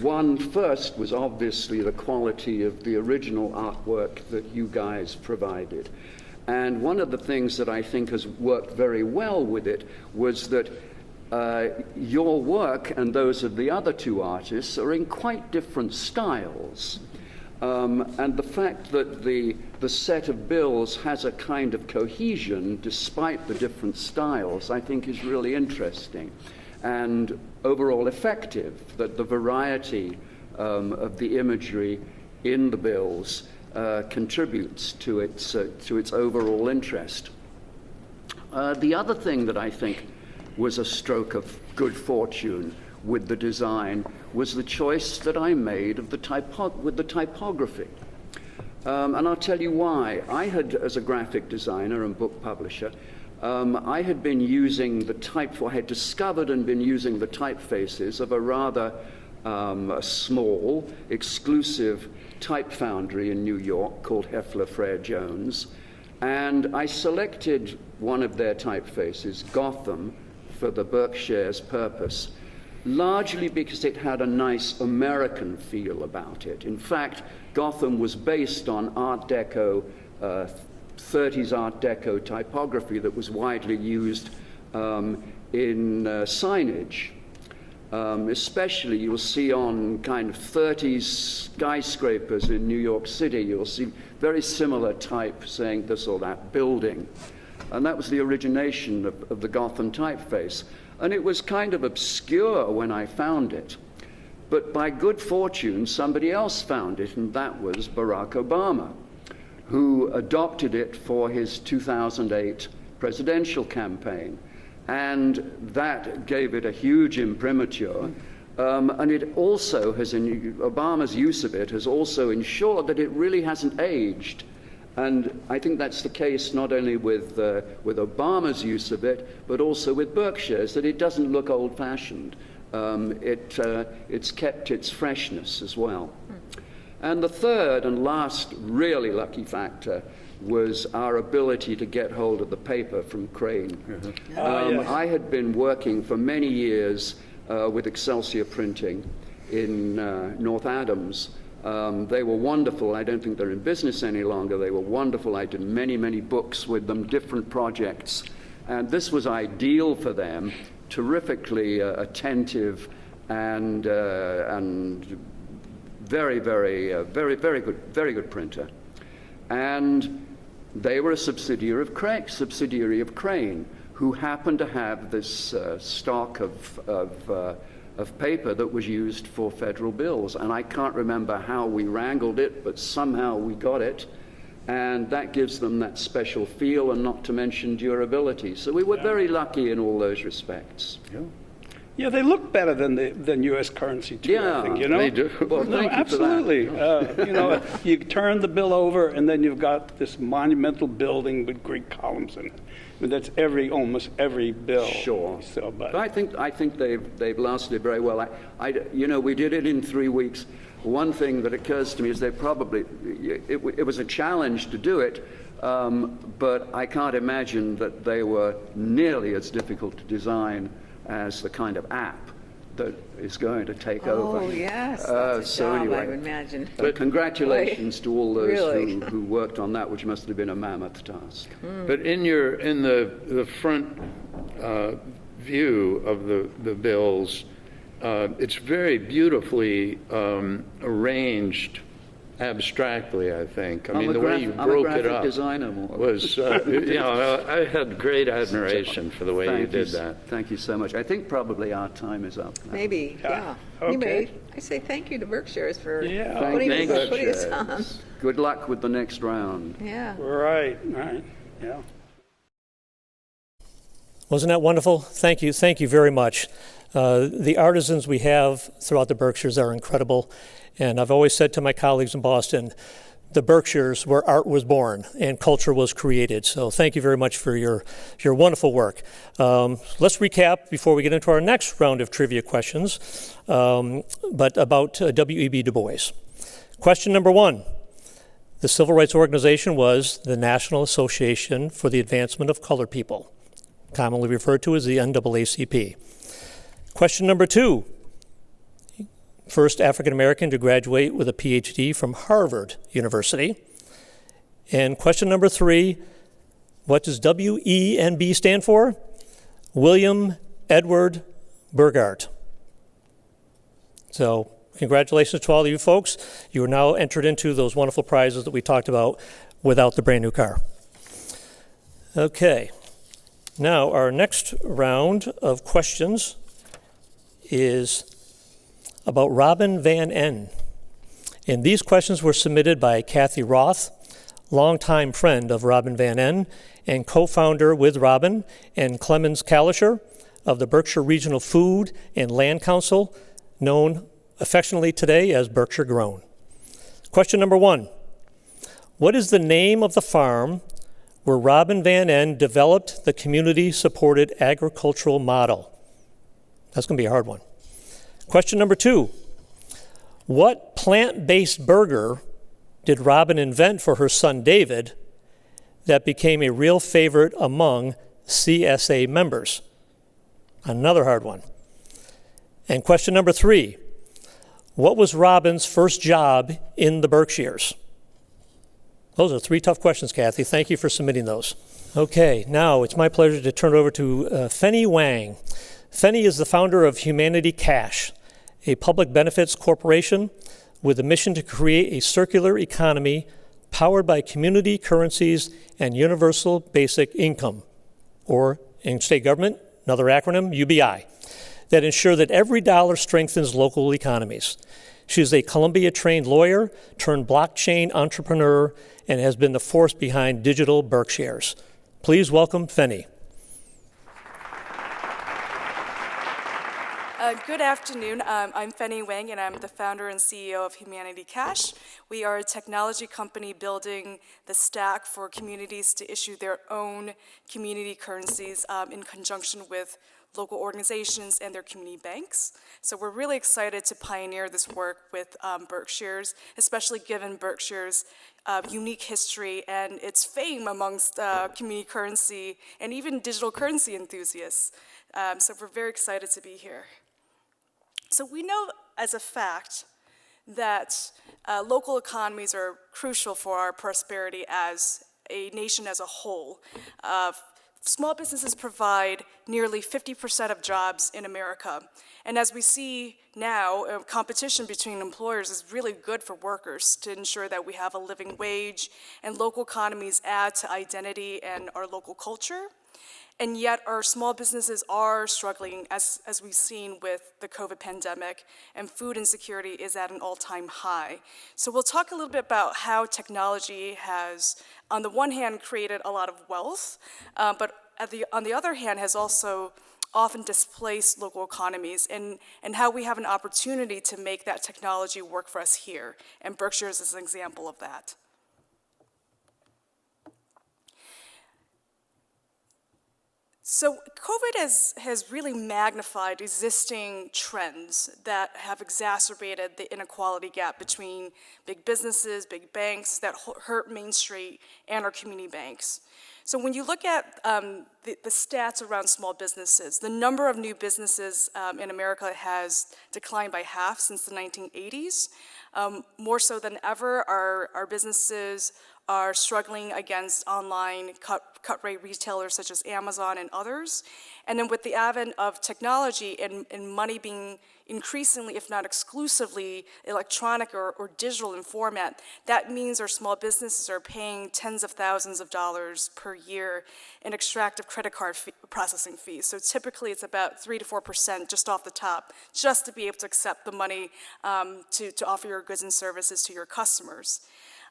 Speaker 7: One first was obviously the quality of the original artwork that you guys provided. And one of the things that I think has worked very well with it was that your work and those of the other 2 artists are in quite different styles. And the fact that the set of bills has a kind of cohesion despite the different styles, I think is really interesting and overall effective, that the variety of the imagery in the bills contributes to its overall interest. The other thing that I think was a stroke of good fortune with the design was the choice that I made of with the typography. And I'll tell you why. I had, as a graphic designer and book publisher, I had been using I had discovered and been using the typefaces of a rather small, exclusive type foundry in New York called Heffler Frere Jones. And I selected one of their typefaces, Gotham, for the Berkshires purpose, largely because it had a nice American feel about it. In fact, Gotham was based on Art Deco, 30s Art Deco typography that was widely used in signage. Especially you'll see on kind of 30s skyscrapers in New York City, you'll see very similar type saying this or that building. And that was the origination of the Gotham typeface. And it was kind of obscure when I found it. But by good fortune, somebody else found it, and that was Barack Obama, who adopted it for his 2008 presidential campaign. And that gave it a huge imprimatur. And it also Obama's use of it has also ensured that it really hasn't aged. And I think that's the case not only with Obama's use of it, but also with Berkshire's, that it doesn't look old-fashioned. It's kept its freshness as well. And the third and last really lucky factor was our ability to get hold of the paper from Crane.
Speaker 6: Yes.
Speaker 7: I had been working for many years with Excelsior Printing in North Adams. They were wonderful. I don't think they're in business any longer. They were wonderful. I did many, many books with them, different projects. And this was ideal for them, terrifically attentive and very good printer. And they were a subsidiary of Crane, who happened to have this stock of paper that was used for federal bills. And I can't remember how we wrangled it, but somehow we got it. And that gives them that special feel, and not to mention durability. So we were very lucky in all those respects.
Speaker 6: Yeah, they look better than U.S. currency too.
Speaker 7: Yeah,
Speaker 6: I think, you know?
Speaker 7: they do. Well,
Speaker 6: No,
Speaker 7: thank you
Speaker 6: absolutely.
Speaker 7: for that.
Speaker 6: You know, you turn the bill over, and then you've got this monumental building with Greek columns in it. I mean, that's almost every bill.
Speaker 7: Sure.
Speaker 6: So,
Speaker 7: But I think they've lasted very well. We did it in 3 weeks. One thing that occurs to me is it was a challenge to do it, but I can't imagine that they were nearly as difficult to design as the kind of app that is going to take over.
Speaker 5: Oh, yes, that's a
Speaker 7: So
Speaker 5: job,
Speaker 7: anyway,
Speaker 5: I would imagine.
Speaker 7: but congratulations to all those
Speaker 5: Really?
Speaker 7: who worked on that, which must have been a mammoth task.
Speaker 4: But in the front view of the bills, it's very beautifully arranged abstractly, I think. I mean, the way you broke it up
Speaker 7: designer more.
Speaker 4: was, I had great admiration for the way you did that.
Speaker 7: Thank you so much. I think probably our time is up now.
Speaker 5: Maybe, yeah.
Speaker 6: Okay.
Speaker 5: Anyway, I say thank you to Berkshires for
Speaker 6: Yeah.
Speaker 5: putting
Speaker 7: Thank
Speaker 5: us
Speaker 7: you,
Speaker 5: on.
Speaker 7: Berkshires. Good luck with the next round.
Speaker 5: Yeah.
Speaker 6: Right, yeah.
Speaker 1: Wasn't that wonderful? Thank you very much. The artisans we have throughout the Berkshires are incredible, and I've always said to my colleagues in Boston, the Berkshires where art was born and culture was created. So thank you very much for your wonderful work. Let's recap before we get into our next round of trivia questions, but about W.E.B. Du Bois. Question number 1. The civil rights organization was the National Association for the Advancement of Colored People, commonly referred to as the NAACP. Question number 2. First African American to graduate with a PhD from Harvard University. And question number 3, what does W-E-N-B stand for? William Edward Burghardt. So congratulations to all of you folks. You are now entered into those wonderful prizes that we talked about without the brand new car. Okay, now our next round of questions is about Robin Van En. And these questions were submitted by Kathy Roth, longtime friend of Robin Van En and co-founder with Robin and Clemens Kalischer of the Berkshire Regional Food and Land Council, known affectionately today as Berkshire Grown. Question number 1. What is the name of the farm where Robin Van En developed the community-supported agricultural model? That's going to be a hard one. Question number 2. What plant-based burger did Robin invent for her son David that became a real favorite among CSA members? Another hard one. And question number 3. What was Robin's first job in the Berkshires? Those are 3 tough questions, Kathy. Thank you for submitting those. Okay, now it's my pleasure to turn it over to Fenny Wang. Fenny is the founder of Humanity Cash, a public benefits corporation with a mission to create a circular economy powered by community currencies and universal basic income, or in state government, another acronym, UBI, that ensure that every dollar strengthens local economies. She is a Columbia-trained lawyer turned blockchain entrepreneur and has been the force behind digital Berkshires. Please welcome Fenny.
Speaker 8: Good afternoon. I'm Fenny Wang, and I'm the founder and CEO of Humanity Cash. We are a technology company building the stack for communities to issue their own community currencies in conjunction with local organizations and their community banks. So we're really excited to pioneer this work with Berkshires, especially given Berkshire's unique history and its fame amongst community currency and even digital currency enthusiasts. So we're very excited to be here. So we know as a fact that local economies are crucial for our prosperity as a nation as a whole. Small businesses provide nearly 50% of jobs in America. And as we see now, competition between employers is really good for workers to ensure that we have a living wage, and local economies add to identity and our local culture. And yet our small businesses are struggling, as we've seen with the COVID pandemic, and food insecurity is at an all-time high. So we'll talk a little bit about how technology has, on the one hand, created a lot of wealth, but on the other hand, has also often displaced local economies, and how we have an opportunity to make that technology work for us here. And Berkshires is an example of that. So COVID has really magnified existing trends that have exacerbated the inequality gap between big businesses, big banks that hurt Main Street and our community banks. So when you look at the stats around small businesses, the number of new businesses in America has declined by half since the 1980s. More so than ever, our businesses are struggling against online cut-rate retailers such as Amazon and others. And then with the advent of technology and money being increasingly, if not exclusively, electronic or digital in format, that means our small businesses are paying tens of thousands of dollars per year in extractive credit card processing fees. So typically it's about 3 to 4% just off the top, just to be able to accept the money to offer your goods and services to your customers.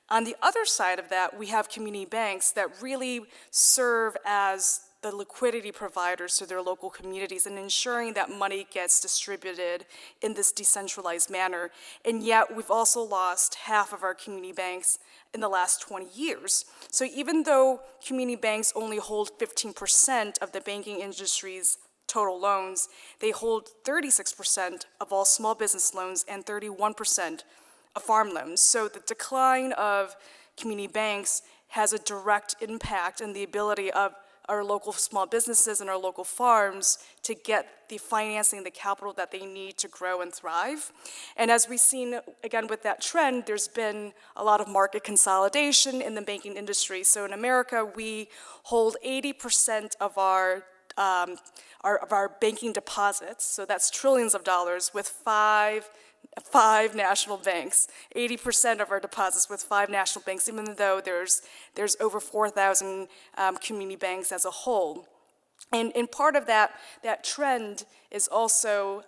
Speaker 8: On the other side of that, we have community banks that really serve as the liquidity providers to their local communities and ensuring that money gets distributed in this decentralized manner. And yet we've also lost half of our community banks in the last 20 years. So even though community banks only hold 15% of the banking industry's total loans, they hold 36% of all small business loans and 31% of farm loans. So the decline of community banks has a direct impact on the ability of our local small businesses and our local farms to get the financing, the capital that they need to grow and thrive. And as we've seen, again, with that trend, there's been a lot of market consolidation in the banking industry. So in America, we hold 80% of our banking deposits, so that's trillions of dollars, with five national banks, 80% of our deposits with 5 national banks, even though there's over 4,000 community banks as a whole. And part of that trend is also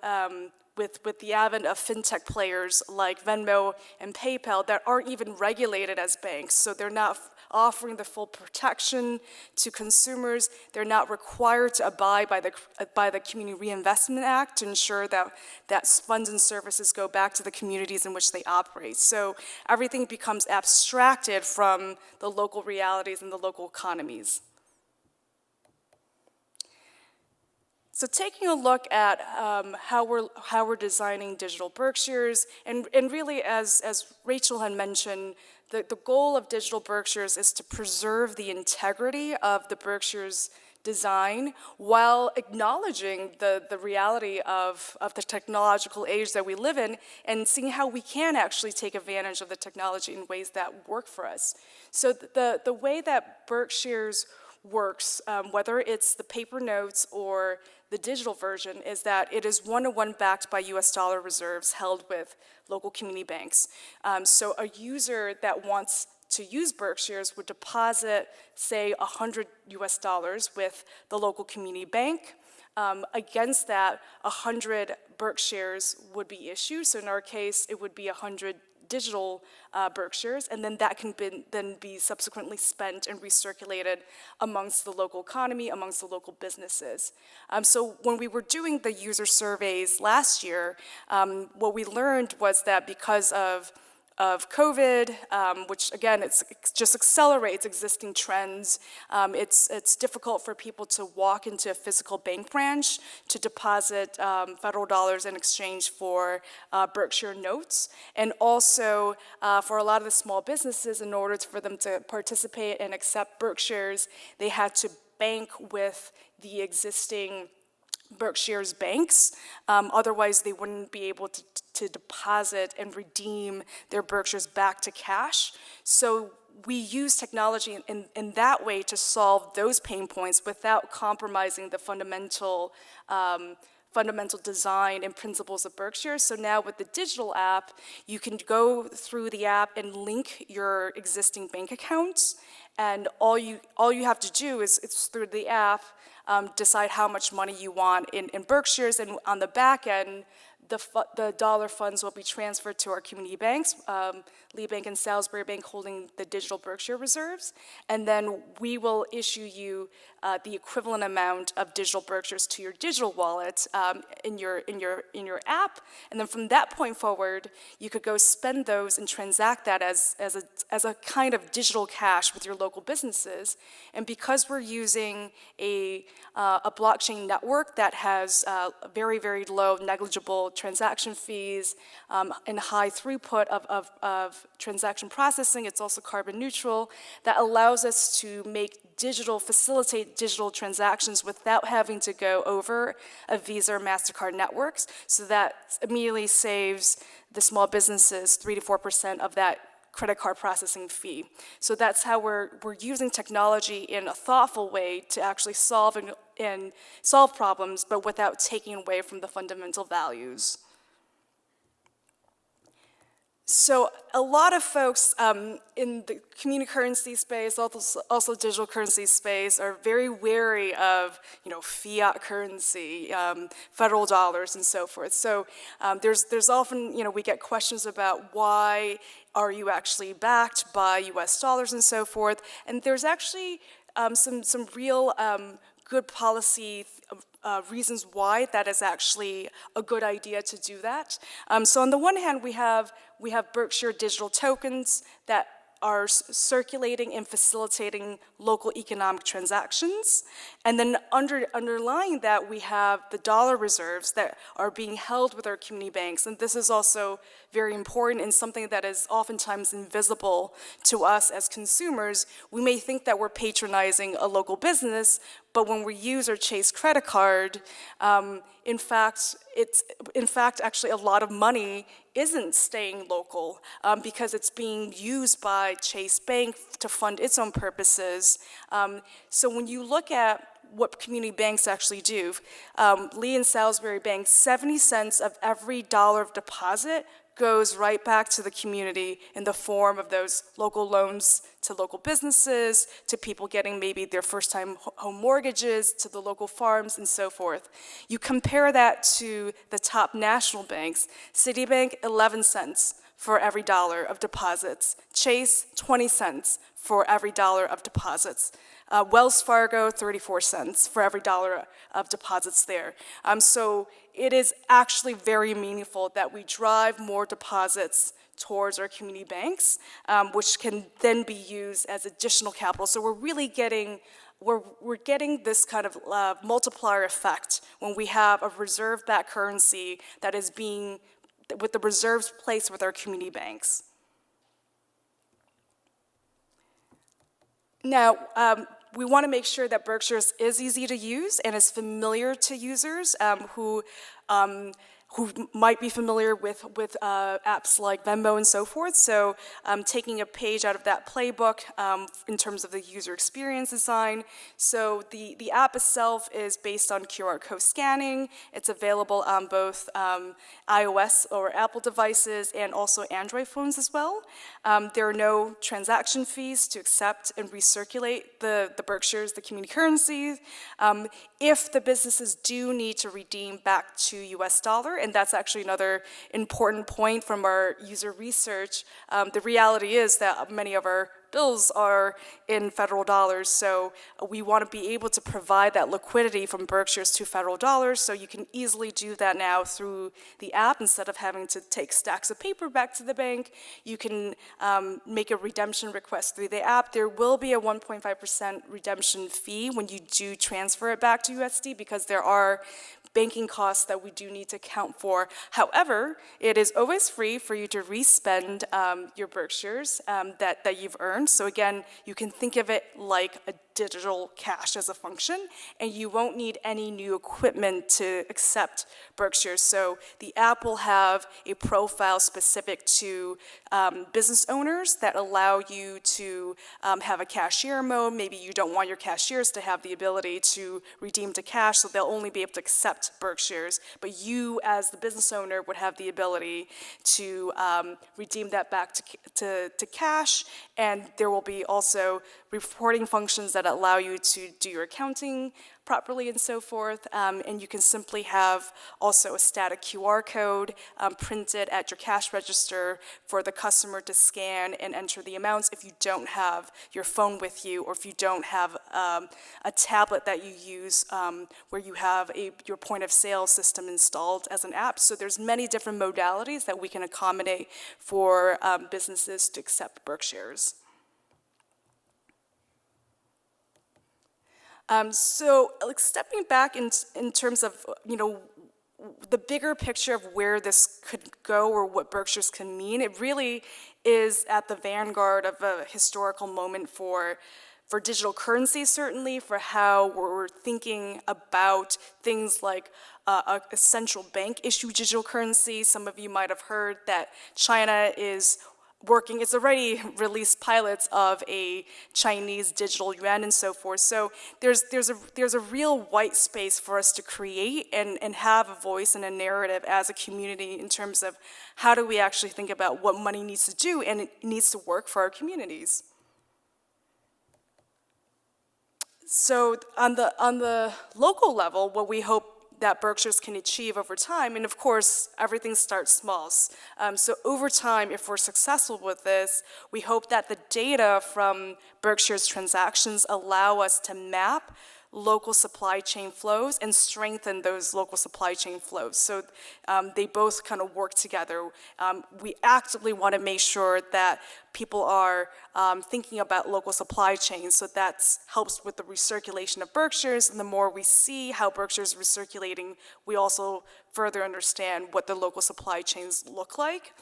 Speaker 8: with the advent of fintech players like Venmo and PayPal that aren't even regulated as banks. So they're not offering the full protection to consumers. They're not required to abide by the Community Reinvestment Act to ensure that funds and services go back to the communities in which they operate. So everything becomes abstracted from the local realities and the local economies. So taking a look at how we're designing digital Berkshires, and really as Rachel had mentioned, the goal of digital Berkshires is to preserve the integrity of the Berkshires design while acknowledging the reality of the technological age that we live in and seeing how we can actually take advantage of the technology in ways that work for us. So the way that Berkshires works, whether it's the paper notes or the digital version, is that it is one-to-one backed by US dollar reserves held with local community banks. So a user that wants to use Berkshires would deposit, say, $100 US with the local community bank. Against that, 100 Berkshires would be issued. So in our case, it would be 100 digital Berkshires, and then that can be subsequently spent and recirculated amongst the local economy, amongst the local businesses. So when we were doing the user surveys last year, what we learned was that because of COVID, which again, it just accelerates existing trends. It's difficult for people to walk into a physical bank branch to deposit federal dollars in exchange for Berkshire notes. And also for a lot of the small businesses, in order for them to participate and accept Berkshires, they had to bank with the existing Berkshire's banks. Otherwise, they wouldn't be able to deposit and redeem their Berkshires back to cash. So we use technology in that way to solve those pain points without compromising the fundamental design and principles of Berkshire. So now with the digital app, you can go through the app and link your existing bank accounts, and all you have to do is through the app decide how much money you want in Berkshires, and on the back end, the dollar funds will be transferred to our community banks, Lee Bank and Salisbury Bank holding the digital Berkshire reserves, and then we will issue you the equivalent amount of digital Berkshires to your digital wallet in your app, and then from that point forward, you could go spend those and transact that as a kind of digital cash with your local businesses. And because we're using a blockchain network that has very, very low, negligible transaction fees and high throughput of transaction processing, it's also carbon neutral, that allows us to facilitate digital transactions without having to go over a Visa or MasterCard networks. So that immediately saves the small businesses 3 to 4% of that credit card processing fee. So that's how we're using technology in a thoughtful way to actually solve problems, but without taking away from the fundamental values. So a lot of folks in the community currency space, also digital currency space, are very wary of fiat currency, federal dollars, and so forth. So there's often we get questions about why are you actually backed by U.S. dollars and so forth, and there's actually some real good policy reasons why that is actually a good idea to do that. So on the one hand, we have Berkshire digital tokens that are circulating and facilitating local economic transactions. And then underlying that, we have the dollar reserves that are being held with our community banks. And this is also very important and something that is oftentimes invisible to us as consumers. We may think that we're patronizing a local business, but when we use our Chase credit card, in fact, actually a lot of money isn't staying local because it's being used by Chase Bank to fund its own purposes. So when you look at what community banks actually do, Lee and Salisbury Bank, 70 cents of every dollar of deposit goes right back to the community in the form of those local loans to local businesses, to people getting maybe their first-time home mortgages, to the local farms, and so forth. You compare that to the top national banks, Citibank, 11 cents for every dollar of deposits, Chase, 20 cents for every dollar of deposits, Wells Fargo, 34 cents for every dollar of deposits there. So it is actually very meaningful that we drive more deposits towards our community banks, which can then be used as additional capital. So we're really getting this kind of multiplier effect when we have a reserve-backed currency that is being, with the reserves placed with our community banks. Now, we want to make sure that Berkshires is easy to use and is familiar to users who might be familiar with apps like Venmo and so forth. So taking a page out of that playbook in terms of the user experience design. So the app itself is based on QR code scanning. It's available on both iOS or Apple devices and also Android phones as well. There are no transaction fees to accept and recirculate the Berkshires, the community currencies. If the businesses do need to redeem back to US dollar, and that's actually another important point from our user research, the reality is that many of our bills are in federal dollars, so we want to be able to provide that liquidity from Berkshires to federal dollars, so you can easily do that now through the app. Instead of having to take stacks of paper back to the bank, you can make a redemption request through the app. There will be a 1.5% redemption fee when you do transfer it back to USD, because there are banking costs that we do need to account for. However, it is always free for you to respend your Berkshires that you've earned. So again, you can think of it like a digital cash as a function, and you won't need any new equipment to accept Berkshires. So the app will have a profile specific to business owners that allow you to have a cashier mode. Maybe you don't want your cashiers to have the ability to redeem to cash, so they'll only be able to accept Berkshires, but you as the business owner would have the ability to redeem that back to cash, and there will be also reporting functions that allow you to do your accounting properly and so forth. And you can simply have also a static QR code printed at your cash register for the customer to scan and enter the amounts if you don't have your phone with you, or if you don't have a tablet that you use where you have your point of sale system installed as an app. So there's many different modalities that we can accommodate for businesses to accept Berkshires. So like stepping back in terms of, the bigger picture of where this could go or what Berkshires can mean, it really is at the vanguard of a historical moment for digital currency, certainly, for how we're thinking about things like a central bank issue digital currency. Some of you might have heard that China is working, it's already released pilots of a Chinese digital yuan and so forth. So there's a real white space for us to create and have a voice and a narrative as a community in terms of how do we actually think about what money needs to do, and it needs to work for our communities. So on the local level, what we hope that Berkshires can achieve over time, and of course, everything starts small. So over time, if we're successful with this, we hope that the data from Berkshire's transactions allow us to map local supply chain flows and strengthen those local supply chain flows. So they both kind of work together. We actively want to make sure that people are thinking about local supply chains, so that helps with the recirculation of Berkshires, and the more we see how Berkshires is recirculating, we also further understand what the local supply chains look like.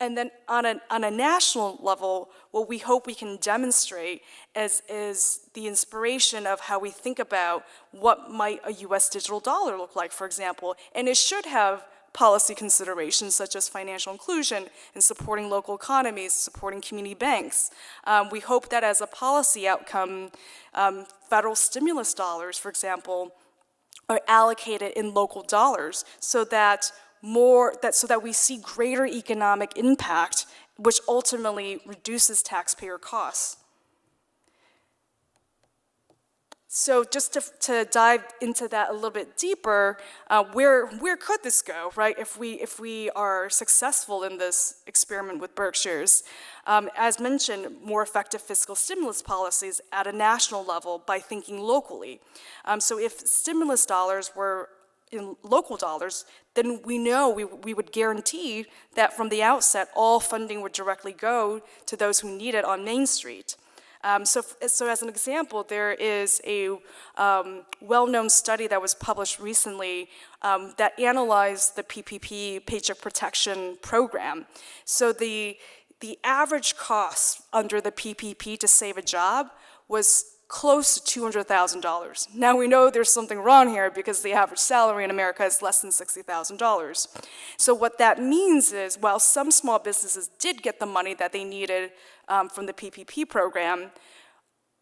Speaker 8: And then on a national level, what we hope we can demonstrate is the inspiration of how we think about what might a US digital dollar look like, for example. And it should have policy considerations such as financial inclusion and supporting local economies, supporting community banks. We hope that as a policy outcome, federal stimulus dollars, for example, are allocated in local dollars so that we see greater economic impact, which ultimately reduces taxpayer costs. So just to dive into that a little bit deeper, where could this go, right? If we are successful in this experiment with Berkshires, as mentioned, more effective fiscal stimulus policies at a national level by thinking locally. So if stimulus dollars were in local dollars, then we know we would guarantee that from the outset, all funding would directly go to those who need it on Main Street. So as an example, there is a well-known study that was published recently that analyzed the PPP, Paycheck Protection Program. So the average cost under the PPP to save a job was close to $200,000. Now we know there's something wrong here because the average salary in America is less than $60,000. So what that means is, while some small businesses did get the money that they needed from the PPP program,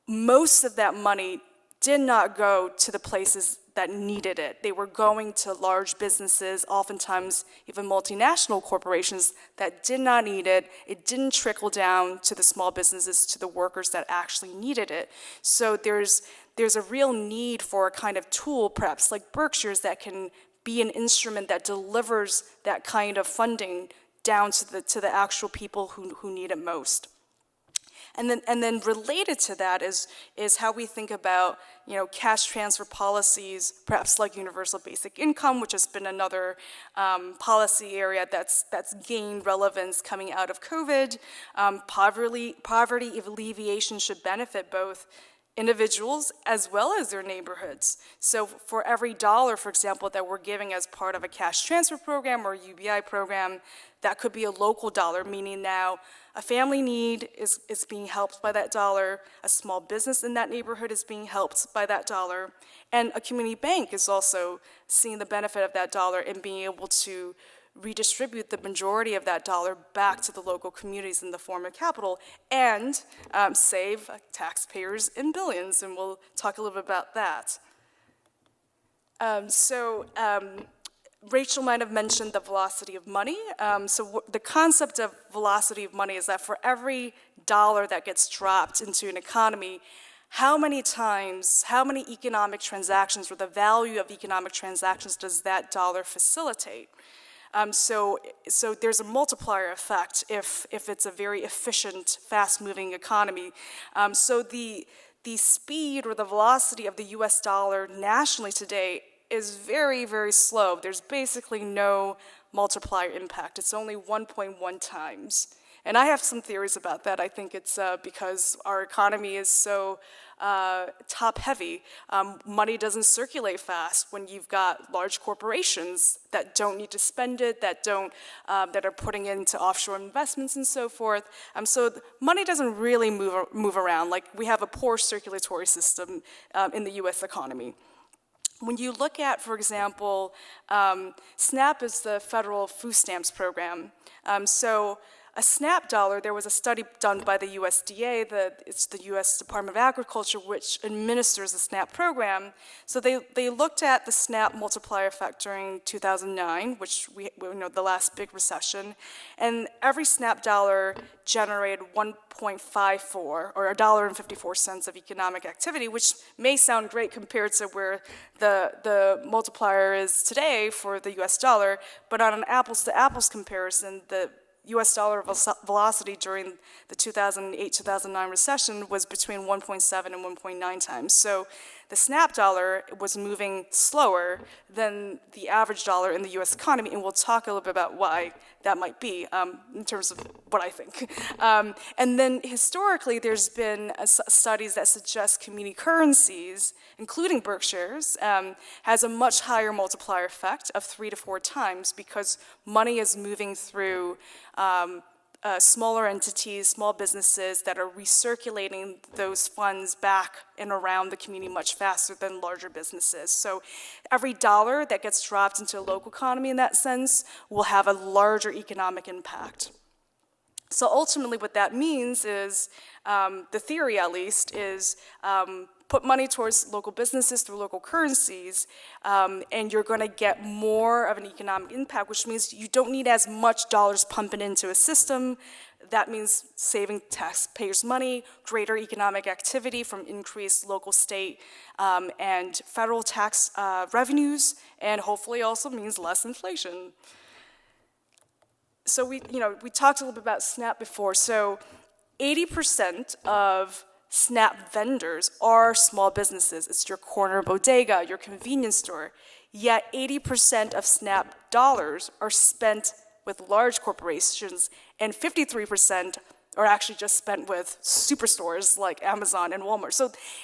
Speaker 8: most of that money did not go to the places that needed it. They were going to large businesses, oftentimes even multinational corporations that did not need it. It didn't trickle down to the small businesses, to the workers that actually needed it. So there's a real need for a kind of tool, perhaps like Berkshire's, that can be an instrument that delivers that kind of funding down to the actual people who need it most. And then related to that is how we think about, cash transfer policies, perhaps like universal basic income, which has been another policy area that's gained relevance coming out of COVID. Poverty alleviation should benefit both individuals as well as their neighborhoods. So for every dollar, for example, that we're giving as part of a cash transfer program or UBI program, that could be a local dollar, meaning now a family need is being helped by that dollar, a small business in that neighborhood is being helped by that dollar, and a community bank is also seeing the benefit of that dollar and being able to redistribute the majority of that dollar back to the local communities in the form of capital and save taxpayers in billions, and we'll talk a little bit about that. Rachel might have mentioned the velocity of money. The concept of velocity of money is that for every dollar that gets dropped into an economy, how many times, how many economic transactions or the value of economic transactions does that dollar facilitate? So there's a multiplier effect if it's a very efficient, fast-moving economy. So the speed or the velocity of the US dollar nationally today is very, very slow. There's basically no multiplier impact. It's only 1.1 times. And I have some theories about that. I think it's because our economy is so top-heavy. Money doesn't circulate fast when you've got large corporations that don't need to spend it, that are putting into offshore investments and so forth. So money doesn't really move around. Like, we have a poor circulatory system in the U.S. economy. When you look at, for example, SNAP is the federal food stamps program. So a SNAP dollar, there was a study done by the USDA, it's the US Department of Agriculture, which administers the SNAP program. So they looked at the SNAP multiplier effect during 2009, which we know the last big recession, and every SNAP dollar generated 1.54 or $1.54 of economic activity, which may sound great compared to where the multiplier is today for the US dollar, but on an apples-to-apples comparison, the US dollar velocity during the 2008-2009 recession was between 1.7 and 1.9 times. So the SNAP dollar was moving slower than the average dollar in the US economy, and we'll talk a little bit about why that might be in terms of what I think. And then historically, there's been studies that suggest community currencies, including Berkshire's, has a much higher multiplier effect of 3 to 4 times because money is moving through smaller entities, small businesses that are recirculating those funds back and around the community much faster than larger businesses. So every dollar that gets dropped into a local economy in that sense will have a larger economic impact. So ultimately what that means is, the theory at least, is put money towards local businesses through local currencies, and you're going to get more of an economic impact, which means you don't need as much dollars pumping into a system. That means saving taxpayers' money, greater economic activity from increased local, state, and federal tax revenues, and hopefully also means less inflation. So we talked a little bit about SNAP before. So 80% of SNAP vendors are small businesses. It's your corner bodega, your convenience store. Yet 80% of SNAP dollars are spent with large corporations, and 53% are actually just spent with superstores like Amazon and Walmart.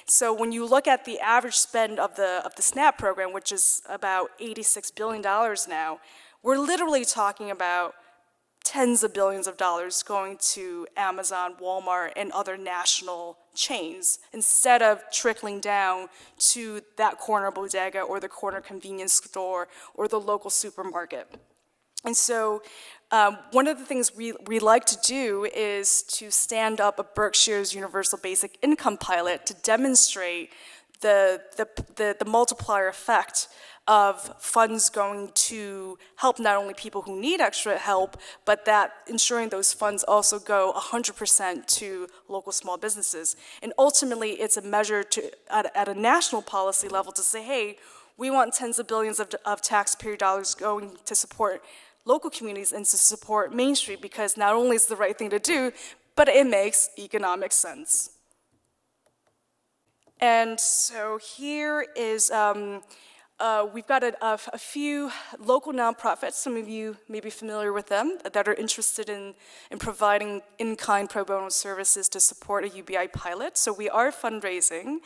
Speaker 8: So when you look at the average spend of the SNAP program, which is about $86 billion now, we're literally talking about tens of billions of dollars going to Amazon, Walmart, and other national chains instead of trickling down to that corner bodega or the corner convenience store or the local supermarket. And so one of the things we like to do is to stand up a Berkshire's Universal Basic Income pilot to demonstrate the multiplier effect of funds going to help not only people who need extra help, but that ensuring those funds also go 100% to local small businesses. And ultimately, it's a measure at a national policy level to say, hey, we want tens of billions of taxpayer dollars going to support local communities and to support Main Street, because not only is it the right thing to do, but it makes economic sense. And so here is, we've got a few local nonprofits, some of you may be familiar with them, that are interested in providing in-kind pro bono services to support a UBI pilot. So we are fundraising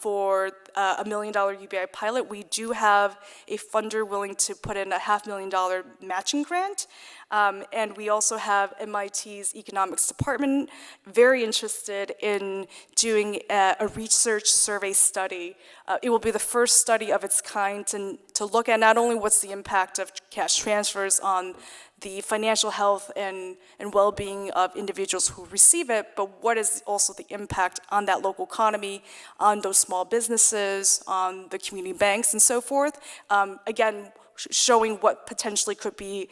Speaker 8: for a $1 million UBI pilot. We do have a funder willing to put in a $500,000 matching grant. And we also have MIT's economics department very interested in doing a research survey study. It will be the first study of its kind to look at not only what's the impact of cash transfers on the financial health and well-being of individuals who receive it, but what is also the impact on that local economy, on those small businesses, on the community banks, and so forth. Again, showing what potentially could be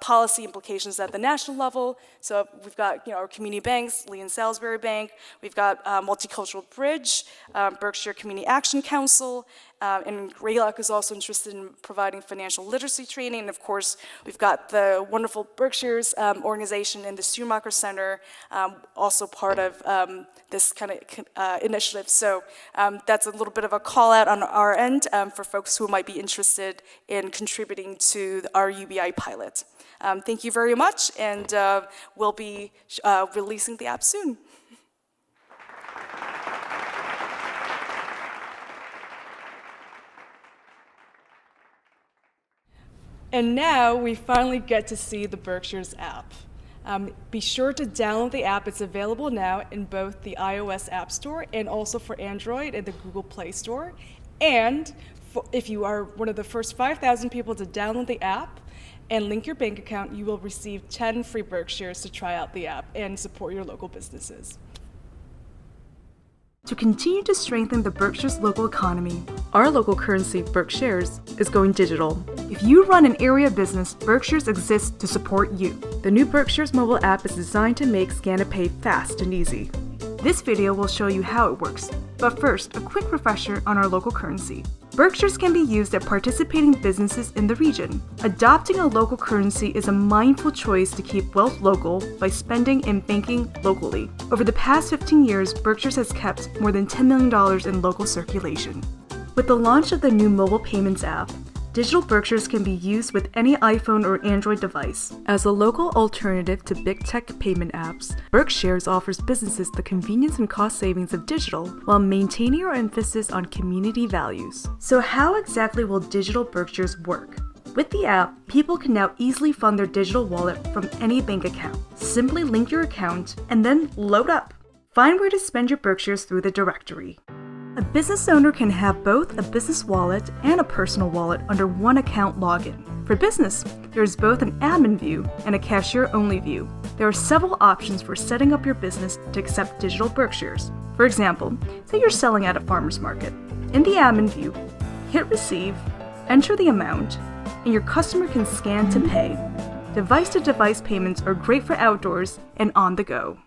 Speaker 8: policy implications at the national level. So we've got our community banks, Lee and Salisbury Bank. We've got Multicultural Bridge, Berkshire Community Action Council, and RAILAC is also interested in providing financial literacy training. And of course, we've got the wonderful Berkshires organization and the Schumacher Center, also part of this kind of initiative. So that's a little bit of a call out on our end for folks who might be interested in contributing to our UBI pilot. Thank you very much, and we'll be releasing the app soon. And now we finally get to see the Berkshires app. Be sure to download the app. It's available now in both the iOS App Store and also for Android in the Google Play Store. And if you are one of the first 5,000 people to download the app and link your bank account, you will receive 10 free Berkshires to try out the app and support your local businesses. To continue to strengthen the Berkshire's local economy, our local currency, BerkShares, is going digital. If you run an area business, Berkshires exists to support you. The new Berkshires mobile app is designed to make scan to pay fast and easy. This video will show you how it works, but first, a quick refresher on our local currency. Berkshires can be used at participating businesses in the region. Adopting a local currency is a mindful choice to keep wealth local by spending and banking locally. Over the past 15 years, Berkshires has kept more than $10 million in local circulation. With the launch of the new mobile payments app, digital Berkshires can be used with any iPhone or Android device. As a local alternative to big tech payment apps, BerkShares offers businesses the convenience and cost savings of digital while maintaining our emphasis on community values. So how exactly will digital Berkshires work? With the app, people can now easily fund their digital wallet from any bank account. Simply link your account and then load up. Find where to spend your Berkshires through the directory. A business owner can have both a business wallet and a personal wallet under one account login. For business, there is both an admin view and a cashier-only view. There are several options for setting up your business to accept digital Berkshires. For example, say you're selling at a farmer's market. In the admin view, hit receive, enter the amount, and your customer can scan to pay. Device-to-device payments are great for outdoors and on the go.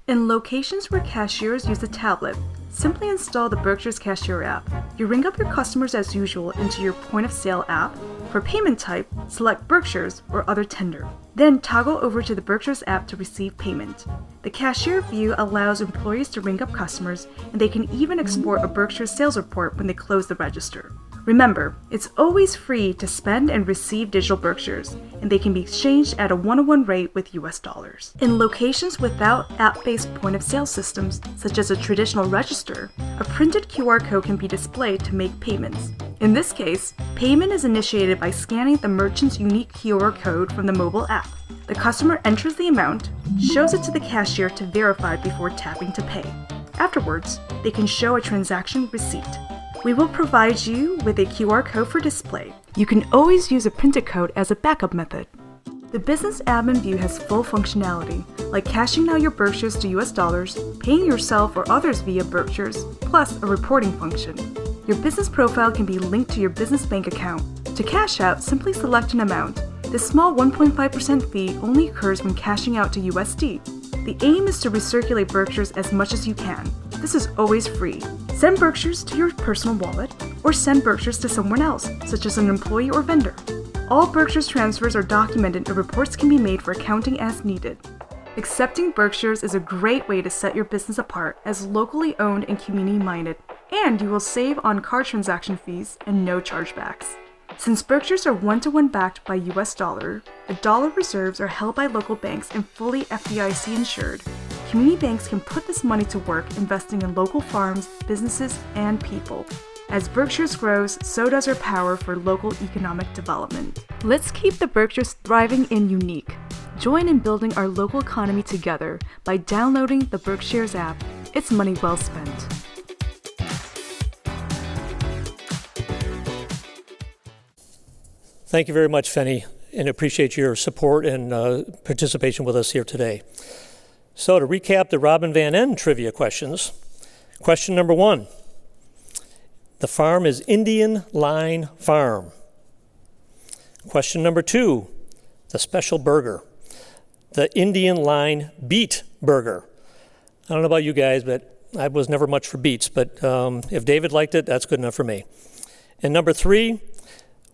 Speaker 8: In locations where cashiers use a tablet, simply install the Berkshires Cashier app. You ring up your customers as usual into your point-of-sale app. For payment type, select Berkshires or other tender. Then toggle over to the Berkshires app to receive payment. The cashier view allows employees to ring up customers, and they can even export a Berkshires sales report when they close the register. Remember, it's always free to spend and receive digital Berkshires, and they can be exchanged at a 1-to-1 rate with US dollars. In locations without app-based point-of-sale systems, such as a traditional register, a printed QR code can be displayed to make payments. In this case, payment is initiated by scanning the merchant's unique QR code from the mobile app. The customer enters the amount, shows it to the cashier to verify before tapping to pay. Afterwards, they can show a transaction receipt. We will provide you with a QR code for display. You can always use a printed code as a backup method. The business admin view has full functionality, like cashing out your Berkshires to US dollars, paying yourself or others via Berkshires, plus a reporting function. Your business profile can be linked to your business bank account. To cash out, simply select an amount. This small 1.5% fee only occurs when cashing out to USD. The aim is to recirculate Berkshires as much as you can. This is always free. Send Berkshires to your personal wallet, or send Berkshires to someone else, such as an employee or vendor. All Berkshires transfers are documented and reports can be made for accounting as needed. Accepting Berkshires is a great way to set your business apart as locally owned and community-minded, and you will save on card transaction fees and no chargebacks. Since Berkshires are 1-to-1 backed by US dollar, the dollar reserves are held by local banks and fully FDIC insured. Community banks can put this money to work investing in local farms, businesses, and people. As Berkshires grows, so does our power for local economic development. Let's keep the Berkshires thriving and unique. Join in building our local economy together by downloading the BerkShares app. It's money well spent.
Speaker 1: Thank you very much, Fenny, and appreciate your support and participation with us here today. So to recap the Robin Van En trivia questions, question number 1. The farm is Indian Line Farm. Question number 2, the special burger, the Indian line beet burger. I don't know about you guys, but I was never much for beets, but if David liked it, that's good enough for me. And number 3,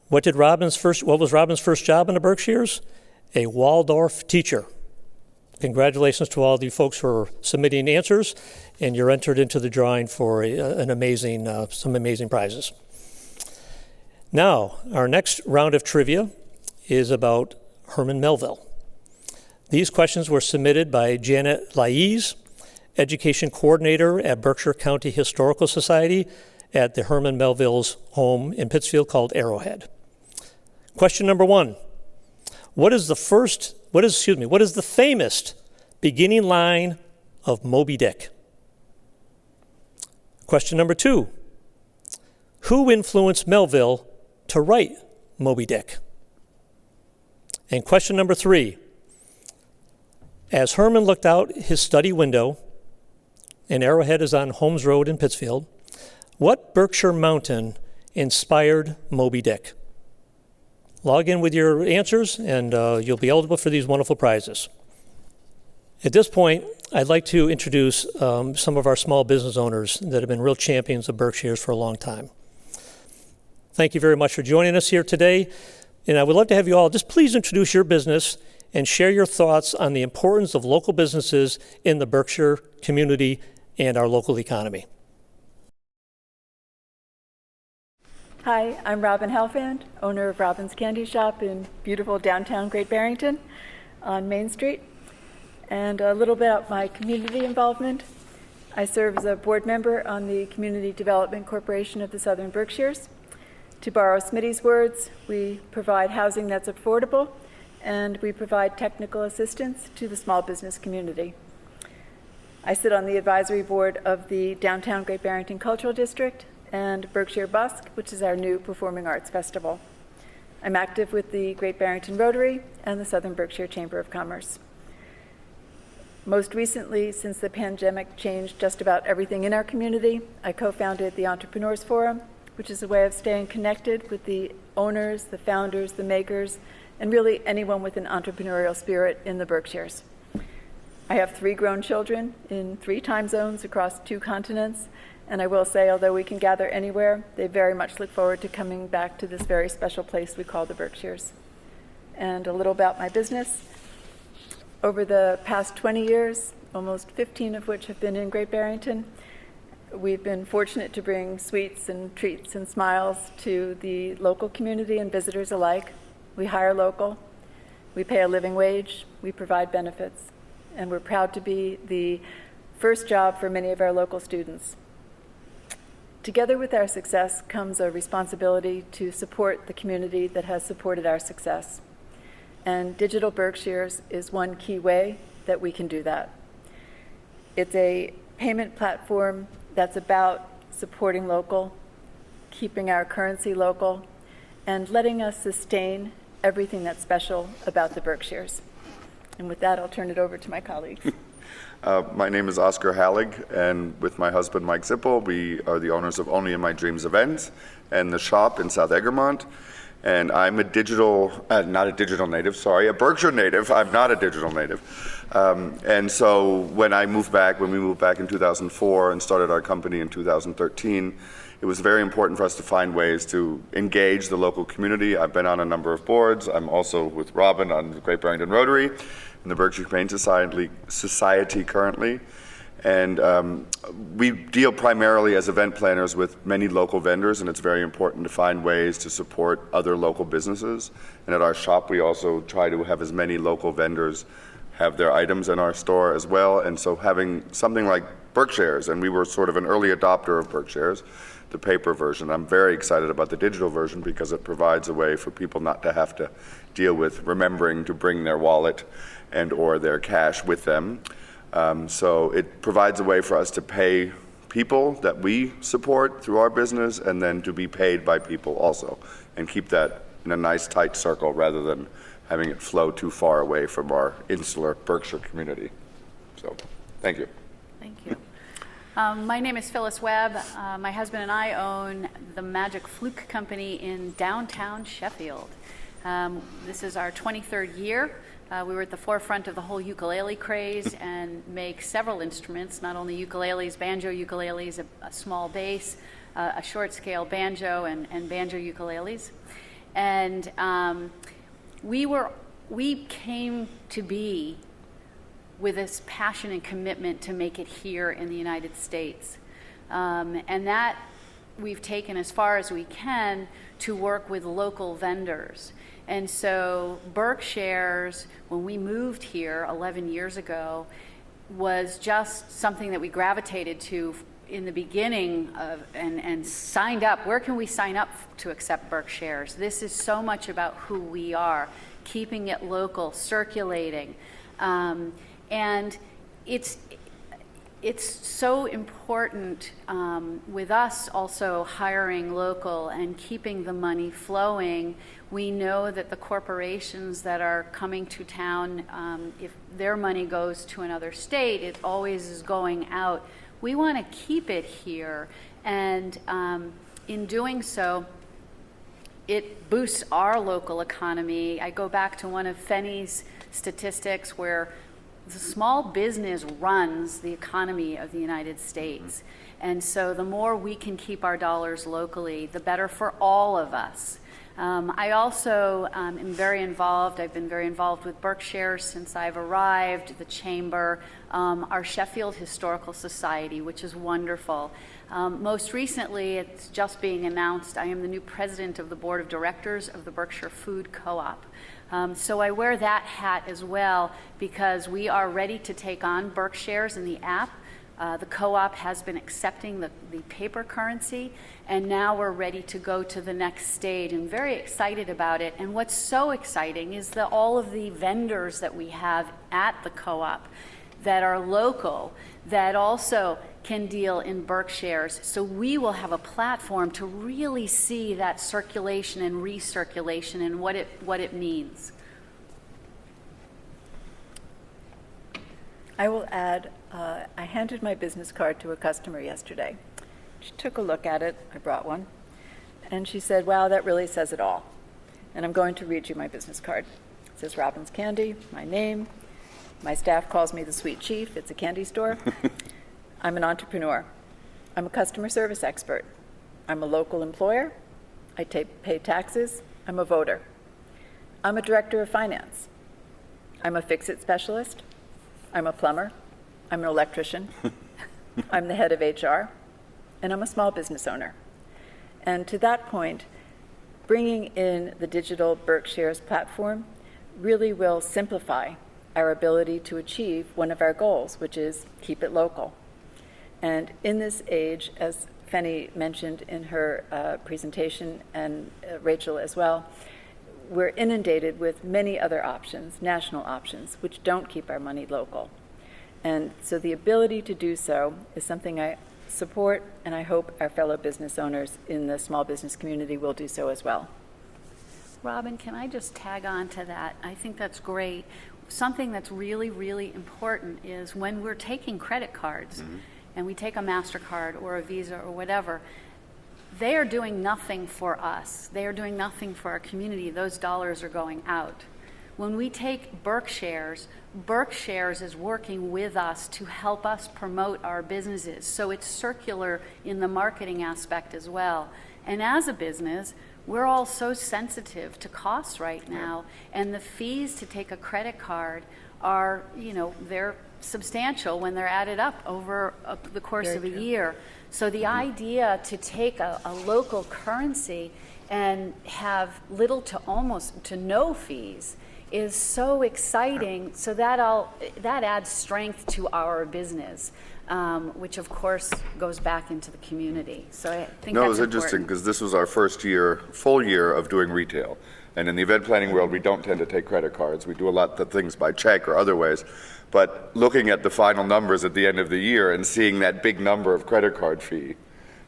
Speaker 1: what was Robin's first job in the Berkshires? A Waldorf teacher. Congratulations to all of you folks for submitting answers, and you're entered into the drawing for some amazing prizes. Now, our next round of trivia is about Herman Melville. These questions were submitted by Janet Laiz, Education Coordinator at Berkshire County Historical Society at the Herman Melville's home in Pittsfield called Arrowhead. Question number 1. What is the famous beginning line of Moby Dick? Question number 2. Who influenced Melville to write Moby Dick? And question number 3. As Herman looked out his study window, and Arrowhead is on Holmes Road in Pittsfield, what Berkshire mountain inspired Moby Dick? Log in with your answers, and you'll be eligible for these wonderful prizes. At this point, I'd like to introduce some of our small business owners that have been real champions of Berkshires for a long time. Thank you very much for joining us here today, and I would love to have you all just please introduce your business and share your thoughts on the importance of local businesses in the Berkshire community and our local economy.
Speaker 9: Hi, I'm Robin Halfand, owner of Robin's Candy Shop in beautiful downtown Great Barrington on Main Street. And a little bit about my community involvement. I serve as a board member on the Community Development Corporation of the Southern Berkshires. To borrow Smitty's words, we provide housing that's affordable, and we provide technical assistance to the small business community. I sit on the advisory board of the Downtown Great Barrington Cultural District and Berkshire Busk, which is our new performing arts festival. I'm active with the Great Barrington Rotary and the Southern Berkshire Chamber of Commerce. Most recently, since the pandemic changed just about everything in our community, I co-founded the Entrepreneurs Forum, which is a way of staying connected with the owners, the founders, the makers, and really anyone with an entrepreneurial spirit in the Berkshires. I have 3 grown children in 3 time zones across 2 continents, and I will say, although we can gather anywhere, they very much look forward to coming back to this very special place we call the Berkshires. And a little about my business. Over the past 20 years, almost 15 of which have been in Great Barrington, we've been fortunate to bring sweets and treats and smiles to the local community and visitors alike. We hire local, we pay a living wage, we provide benefits, and we're proud to be the first job for many of our local students. Together with our success comes a responsibility to support the community that has supported our success. And Digital Berkshires is one key way that we can do that. It's a payment platform that's about supporting local, keeping our currency local, and letting us sustain everything that's special about the Berkshires. And with that, I'll turn it over to my colleagues.
Speaker 10: My name is Oscar Hallig, and with my husband Mike Zippel, we are the owners of Only in My Dreams events and the shop in South Egremont. And I'm a not a digital native, sorry, a Berkshire native. I'm not a digital native. And so when we moved back in 2004 and started our company in 2013, it was very important for us to find ways to engage the local community. I've been on a number of boards. I'm also with Robin on the Great Barrington Rotary and the Berkshire Humane Society currently. And we deal primarily as event planners with many local vendors, and it's very important to find ways to support other local businesses. And at our shop, we also try to have as many local vendors have their items in our store as well. And so having something like BerkShares, and we were sort of an early adopter of BerkShares, the paper version. I'm very excited about the digital version because it provides a way for people not to have to deal with remembering to bring their wallet and or their cash with them. So it provides a way for us to pay people that we support through our business and then to be paid by people also and keep that in a nice tight circle rather than having it flow too far away from our insular Berkshire community. So thank you.
Speaker 11: Thank you. My name is Phyllis Webb. My husband and I own the Magic Fluke Company in downtown Sheffield. This is our 23rd year. We were at the forefront of the whole ukulele craze and make several instruments, not only ukuleles, banjo ukuleles, a small bass, a short scale banjo, and banjo ukuleles. And we came to be with this passion and commitment to make it here in the United States. And that we've taken as far as we can to work with local vendors. And so Berkshires, when we moved here 11 years ago, was just something that we gravitated to in the beginning of, and signed up. Where can we sign up to accept Berkshires? This is so much about who we are, keeping it local, circulating. And it's so important with us also hiring local and keeping the money flowing. We know that the corporations that are coming to town, if their money goes to another state, it always is going out. We want to keep it here, and in doing so, it boosts our local economy. I go back to one of Fenny's statistics where the small business runs the economy of the United States. And so the more we can keep our dollars locally, the better for all of us. I also am very involved. I've been very involved with Berkshire since I've arrived, the Chamber, our Sheffield Historical Society, which is wonderful. Most recently, it's just being announced, I am the new president of the board of directors of the Berkshire Food Co-op. So I wear that hat as well because we are ready to take on Berkshires in the app. The co-op has been accepting the paper currency, and now we're ready to go to the next stage and very excited about it. And what's so exciting is that all of the vendors that we have at the co-op that are local, that also can deal in Berkshires. So we will have a platform to really see that circulation and recirculation and what it means.
Speaker 9: I will add, I handed my business card to a customer yesterday. She took a look at it, I brought one, and she said, wow, that really says it all. And I'm going to read you my business card. It says Robbins Candy, my name. My staff calls me the sweet chief. It's a candy store. I'm an entrepreneur. I'm a customer service expert. I'm a local employer. I pay taxes. I'm a voter. I'm a director of finance. I'm a fix-it specialist. I'm a plumber. I'm an electrician. I'm the head of HR. And I'm a small business owner. And to that point, bringing in the digital Berkshires platform really will simplify our ability to achieve one of our goals, which is keep it local. And in this age, as Fenny mentioned in her presentation, and Rachel as well, we're inundated with many other options, national options, which don't keep our money local. And so the ability to do so is something I support, and I hope our fellow business owners in the small business community will do so as well.
Speaker 11: Robin, can I just tag on to that? I think that's great. Something that's really, really important is when we're taking credit cards, and we take a MasterCard or a Visa or whatever, they are doing nothing for us. They are doing nothing for our community. Those dollars are going out. When we take Berkshires, Berkshires is working with us to help us promote our businesses. So it's circular in the marketing aspect as well. And as a business, we're all so sensitive to costs right now, and the fees to take a credit card are, they're substantial when they're added up over the course of a year. So the idea to take a local currency and have little to almost to no fees is so exciting. So that adds strength to our business, which of course goes back into the community. So I think
Speaker 10: it was interesting because this was our first full year of doing retail. And in the event planning world, we don't tend to take credit cards. We do a lot of things by check or other ways. But looking at the final numbers at the end of the year and seeing that big number of credit card fee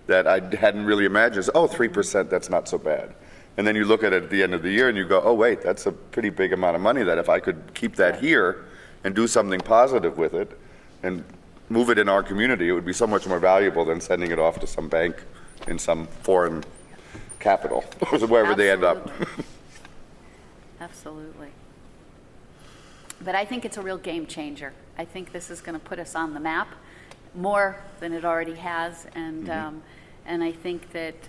Speaker 10: that I hadn't really imagined, 3%, that's not so bad. And then you look at it at the end of the year and you go, oh wait, that's a pretty big amount of money that if I could keep that here and do something positive with it and move it in our community, it would be so much more valuable than sending it off to some bank in some foreign capital or wherever they end up.
Speaker 11: Absolutely. But I think it's a real game changer. I think this is going to put us on the map more than it already has, and I think that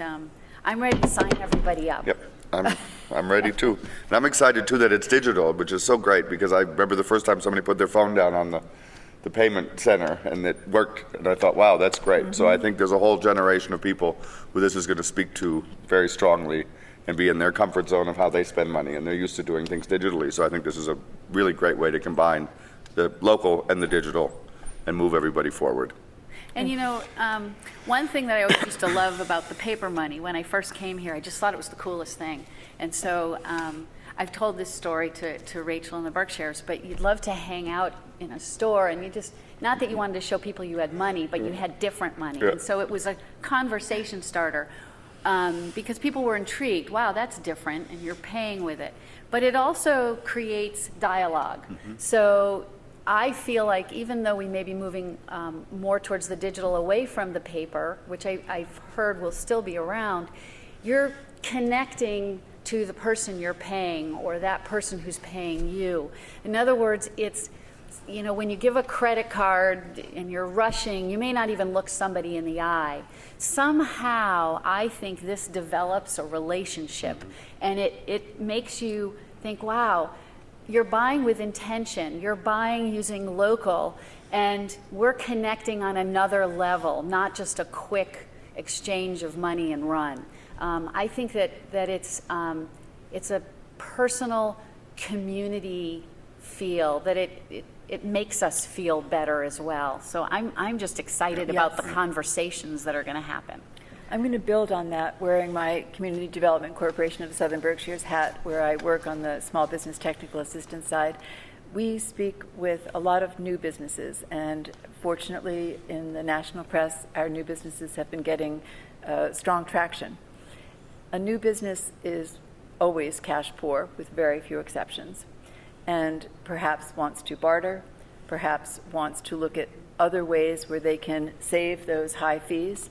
Speaker 11: I'm ready to sign everybody up.
Speaker 10: Yep, I'm ready too. And I'm excited too that it's digital, which is so great, because I remember the first time somebody put their phone down on the payment center and it worked, and I thought, wow, that's great. So I think there's a whole generation of people who this is going to speak to very strongly and be in their comfort zone of how they spend money, and they're used to doing things digitally. So I think this is a really great way to combine the local and the digital and move everybody forward.
Speaker 11: And you know, one thing that I always used to love about the paper money, when I first came here, I just thought it was the coolest thing. And so I've told this story to Rachel and the Berkshires, but you'd love to hang out in a store, and you just, not that you wanted to show people you had money, but you had different money.
Speaker 10: Yeah.
Speaker 11: And so it was a conversation starter, because people were intrigued. Wow, that's different, and you're paying with it. But it also creates dialogue. So I feel like even though we may be moving more towards the digital, away from the paper, which I've heard will still be around, you're connecting to the person you're paying, or that person who's paying you. In other words, it's, you know, when you give a credit card and you're rushing, you may not even look somebody in the eye. Somehow, I think this develops a relationship, and it makes you think, wow, you're buying with intention, you're buying using local, and we're connecting on another level, not just a quick exchange of money and run. I think that it's a personal community feel, that it makes us feel better as well. So I'm just excited about the conversations that are going to happen.
Speaker 9: I'm going to build on that, wearing my Community Development Corporation of Southern Berkshires hat, where I work on the small business technical assistance side. We speak with a lot of new businesses, and fortunately in the national press, our new businesses have been getting strong traction. A new business is always cash poor, with very few exceptions, and perhaps wants to barter, perhaps wants to look at other ways where they can save those high fees.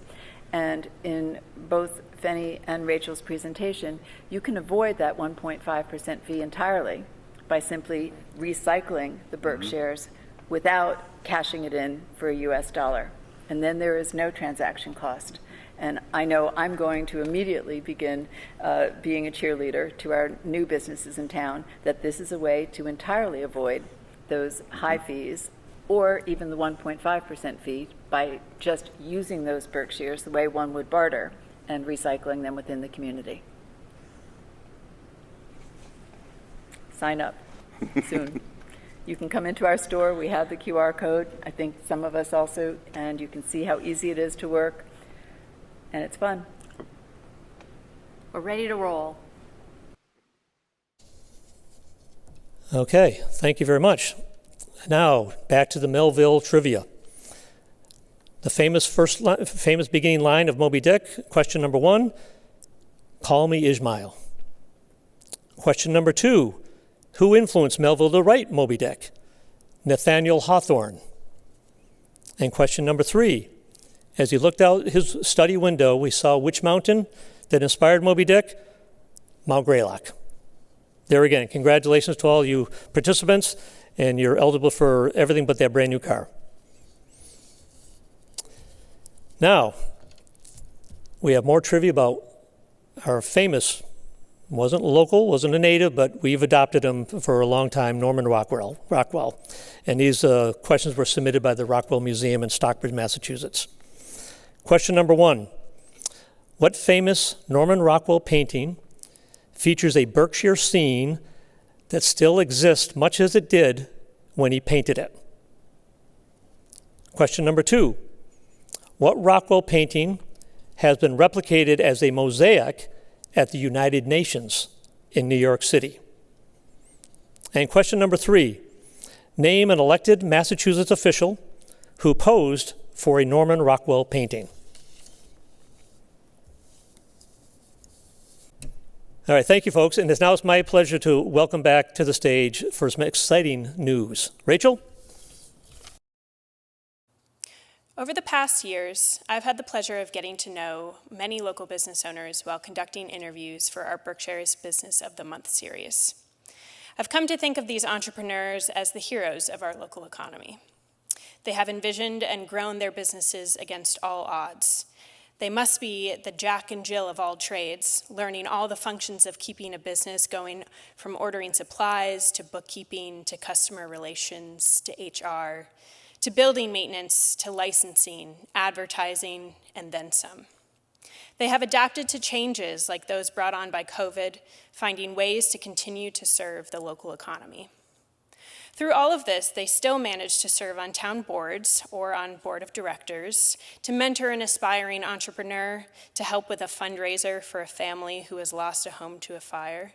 Speaker 9: And in both Fenny and Rachel's presentation, you can avoid that 1.5% fee entirely by simply recycling the Berkshires without cashing it in for a US dollar. And then there is no transaction cost. And I know I'm going to immediately begin being a cheerleader to our new businesses in town, that this is a way to entirely avoid those high fees, or even the 1.5% fee, by just using those Berkshires the way one would barter and recycling them within the community. Sign up soon. You can come into our store. We have the QR code. I think some of us also, and you can see how easy it is to work, and it's fun.
Speaker 11: We're ready to roll.
Speaker 1: Okay, thank you very much. Now, back to the Melville trivia. The famous beginning line of Moby Dick, question number 1, call me Ishmael. Question number 2, who influenced Melville to write Moby Dick? Nathaniel Hawthorne. And question number 3, as he looked out his study window, he saw which mountain that inspired Moby Dick? Mount Greylock. There again, congratulations to all you participants, and you're eligible for everything but that brand new car. Now, we have more trivia about our famous, wasn't local, wasn't a native, but we've adopted him for a long time, Norman Rockwell. And these questions were submitted by the Rockwell Museum in Stockbridge, Massachusetts. Question number 1, what famous Norman Rockwell painting features a Berkshire scene that still exists much as it did when he painted it? Question number 2, what Rockwell painting has been replicated as a mosaic at the United Nations in New York City? And question number 3, name an elected Massachusetts official who posed for a Norman Rockwell painting. All right, thank you, folks. And now it's my pleasure to welcome back to the stage for some exciting news. Rachel?
Speaker 3: Over the past years, I've had the pleasure of getting to know many local business owners while conducting interviews for our Berkshire's Business of the Month series. I've come to think of these entrepreneurs as the heroes of our local economy. They have envisioned and grown their businesses against all odds. They must be the Jack and Jill of all trades, learning all the functions of keeping a business going from ordering supplies to bookkeeping to customer relations to HR to building maintenance to licensing, advertising, and then some. They have adapted to changes like those brought on by COVID, finding ways to continue to serve the local economy. Through all of this, they still manage to serve on town boards or on board of directors, to mentor an aspiring entrepreneur, to help with a fundraiser for a family who has lost a home to a fire.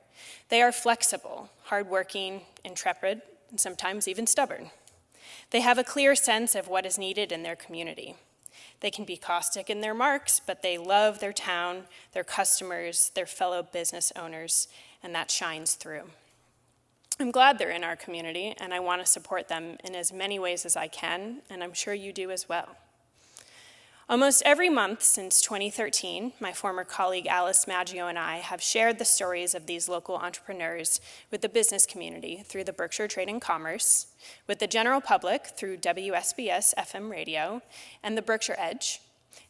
Speaker 3: They are flexible, hardworking, intrepid, and sometimes even stubborn. They have a clear sense of what is needed in their community. They can be caustic in their marks, but they love their town, their customers, their fellow business owners, and that shines through. I'm glad they're in our community, and I want to support them in as many ways as I can, and I'm sure you do as well. Almost every month since 2013, my former colleague Alice Maggio and I have shared the stories of these local entrepreneurs with the business community through the Berkshire Trade and Commerce, with the general public through WSBS FM radio and the Berkshire Edge,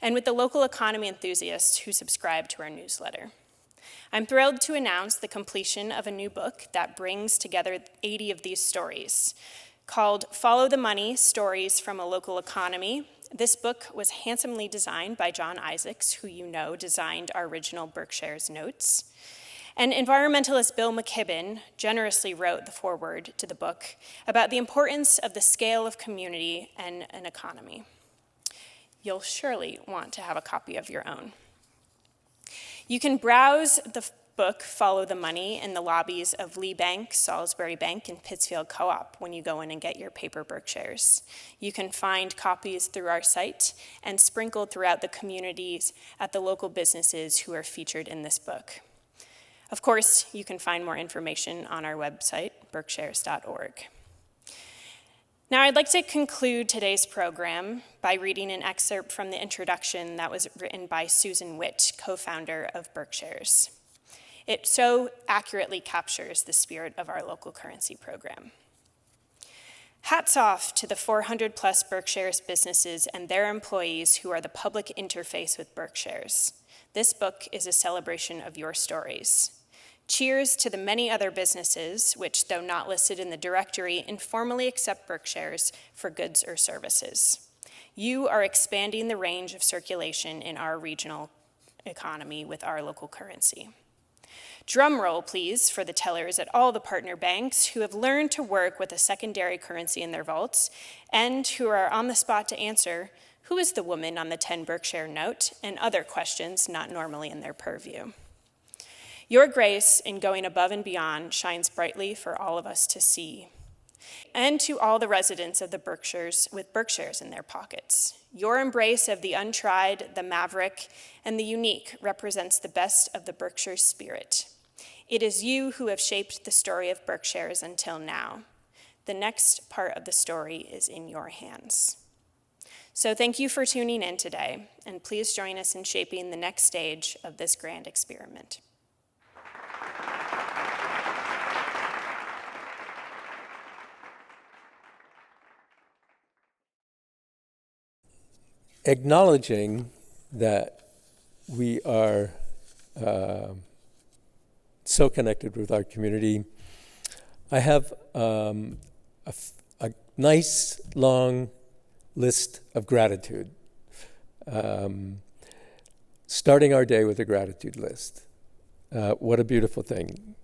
Speaker 3: and with the local economy enthusiasts who subscribe to our newsletter. I'm thrilled to announce the completion of a new book that brings together 80 of these stories. Called Follow the Money, Stories from a Local Economy, this book was handsomely designed by John Isaacs, who you know designed our original Berkshire's notes. And environmentalist Bill McKibben generously wrote the foreword to the book about the importance of the scale of community and an economy. You'll surely want to have a copy of your own. You can browse the book, Follow the Money, in the lobbies of Lee Bank, Salisbury Bank, and Pittsfield Co-op when you go in and get your paper Berkshires. You can find copies through our site and sprinkled throughout the communities at the local businesses who are featured in this book. Of course, you can find more information on our website, BerkShares.org. Now, I'd like to conclude today's program by reading an excerpt from the introduction that was written by Susan Witt, co-founder of Berkshires. It so accurately captures the spirit of our local currency program. Hats off to the 400 plus Berkshires businesses and their employees who are the public interface with Berkshires. This book is a celebration of your stories. Cheers to the many other businesses which, though not listed in the directory, informally accept Berkshires for goods or services. You are expanding the range of circulation in our regional economy with our local currency. Drum roll, please, for the tellers at all the partner banks who have learned to work with a secondary currency in their vaults and who are on the spot to answer, who is the woman on the 10 Berkshire note, and other questions not normally in their purview. Your grace in going above and beyond shines brightly for all of us to see. And to all the residents of the Berkshires with Berkshires in their pockets. Your embrace of the untried, the maverick, and the unique represents the best of the Berkshire spirit. It is you who have shaped the story of Berkshires until now. The next part of the story is in your hands. So thank you for tuning in today, and please join us in shaping the next stage of this grand experiment.
Speaker 2: Acknowledging that we are so connected with our community, I have a nice long list of gratitude. Starting our day with a gratitude list. What a beautiful thing.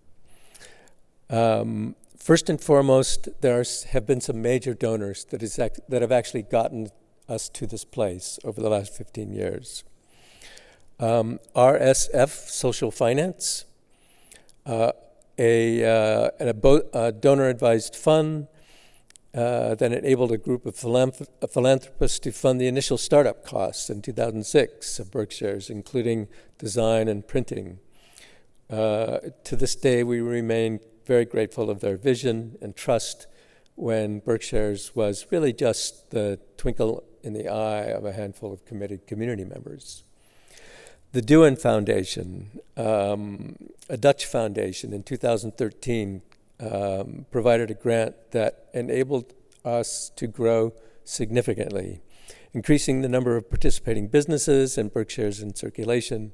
Speaker 2: First and foremost, there have been some major donors that have actually gotten us to this place over the last 15 years. RSF Social Finance, a donor-advised fund that enabled a group of philanthropists to fund the initial startup costs in 2006 of Berkshires, including design and printing. To this day, we remain very grateful of their vision and trust when Berkshires was really just the twinkle in the eye of a handful of committed community members. The Dubois Foundation, a Dutch foundation, in 2013 provided a grant that enabled us to grow significantly, increasing the number of participating businesses and Berkshires in circulation,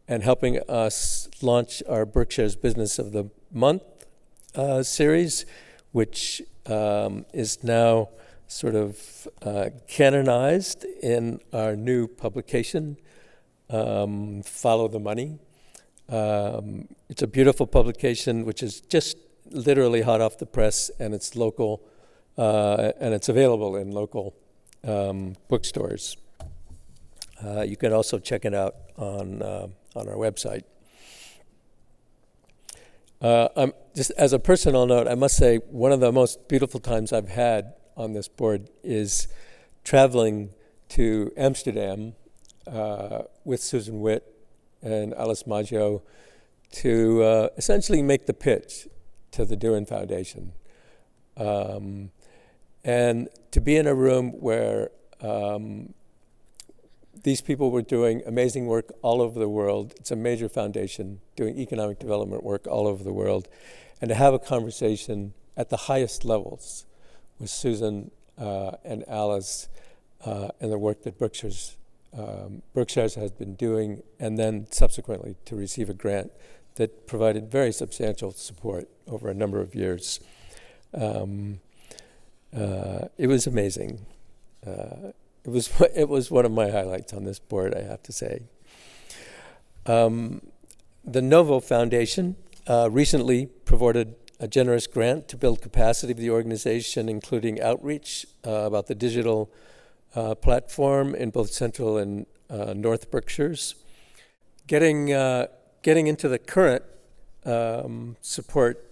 Speaker 2: and helping us launch our Berkshire's Business of the Month series, which is now sort of canonized in our new publication, Follow the Money. It's a beautiful publication which is just literally hot off the press, and it's local, and it's available in local bookstores. You can also check it out on our website. Just as a personal note, I must say one of the most beautiful times I've had on this board is traveling to Amsterdam with Susan Witt and Alice Maggio to essentially make the pitch to the Dewin Foundation. And to be in a room where these people were doing amazing work all over the world. It's a major foundation doing economic development work all over the world. And to have a conversation at the highest levels with Susan and Alice and the work that Berkshires has been doing, and then subsequently to receive a grant that provided very substantial support over a number of years. It was amazing. It was one of my highlights on this board, I have to say. The Novo Foundation recently provided a generous grant to build capacity of the organization, including outreach about the digital platform in both Central and North Berkshires. Getting into the current support,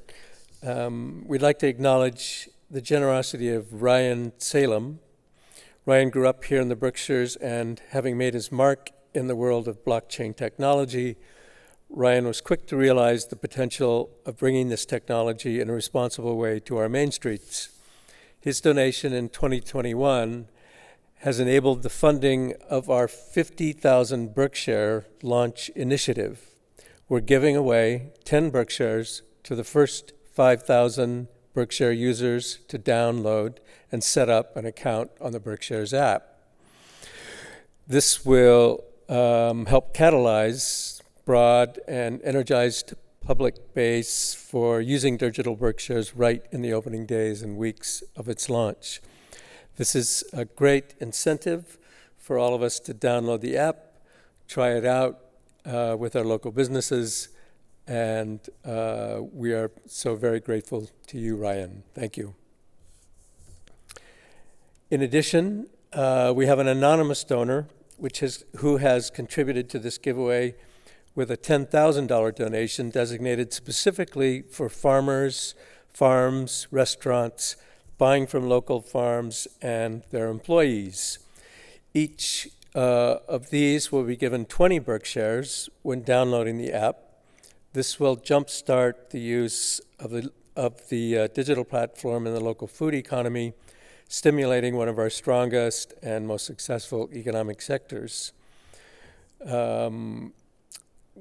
Speaker 2: we'd like to acknowledge the generosity of Ryan Salem. Ryan grew up here in the Berkshires, and having made his mark in the world of blockchain technology, Ryan was quick to realize the potential of bringing this technology in a responsible way to our main streets. His donation in 2021 has enabled the funding of our 50,000 Berkshire launch initiative. We're giving away 10 Berkshires to the first 5,000 Berkshire users to download and set up an account on the Berkshires app. This will help catalyze broad and energized public base for using digital Berkshires right in the opening days and weeks of its launch. This is a great incentive for all of us to download the app, try it out with our local businesses, and we are so very grateful to you, Ryan. Thank you. In addition, we have an anonymous donor who has contributed to this giveaway with a $10,000 donation designated specifically for farmers, farms, restaurants, buying from local farms, and their employees. Each of these will be given 20 Berkshires when downloading the app. This will jumpstart the use of the digital platform in the local food economy, stimulating one of our strongest and most successful economic sectors.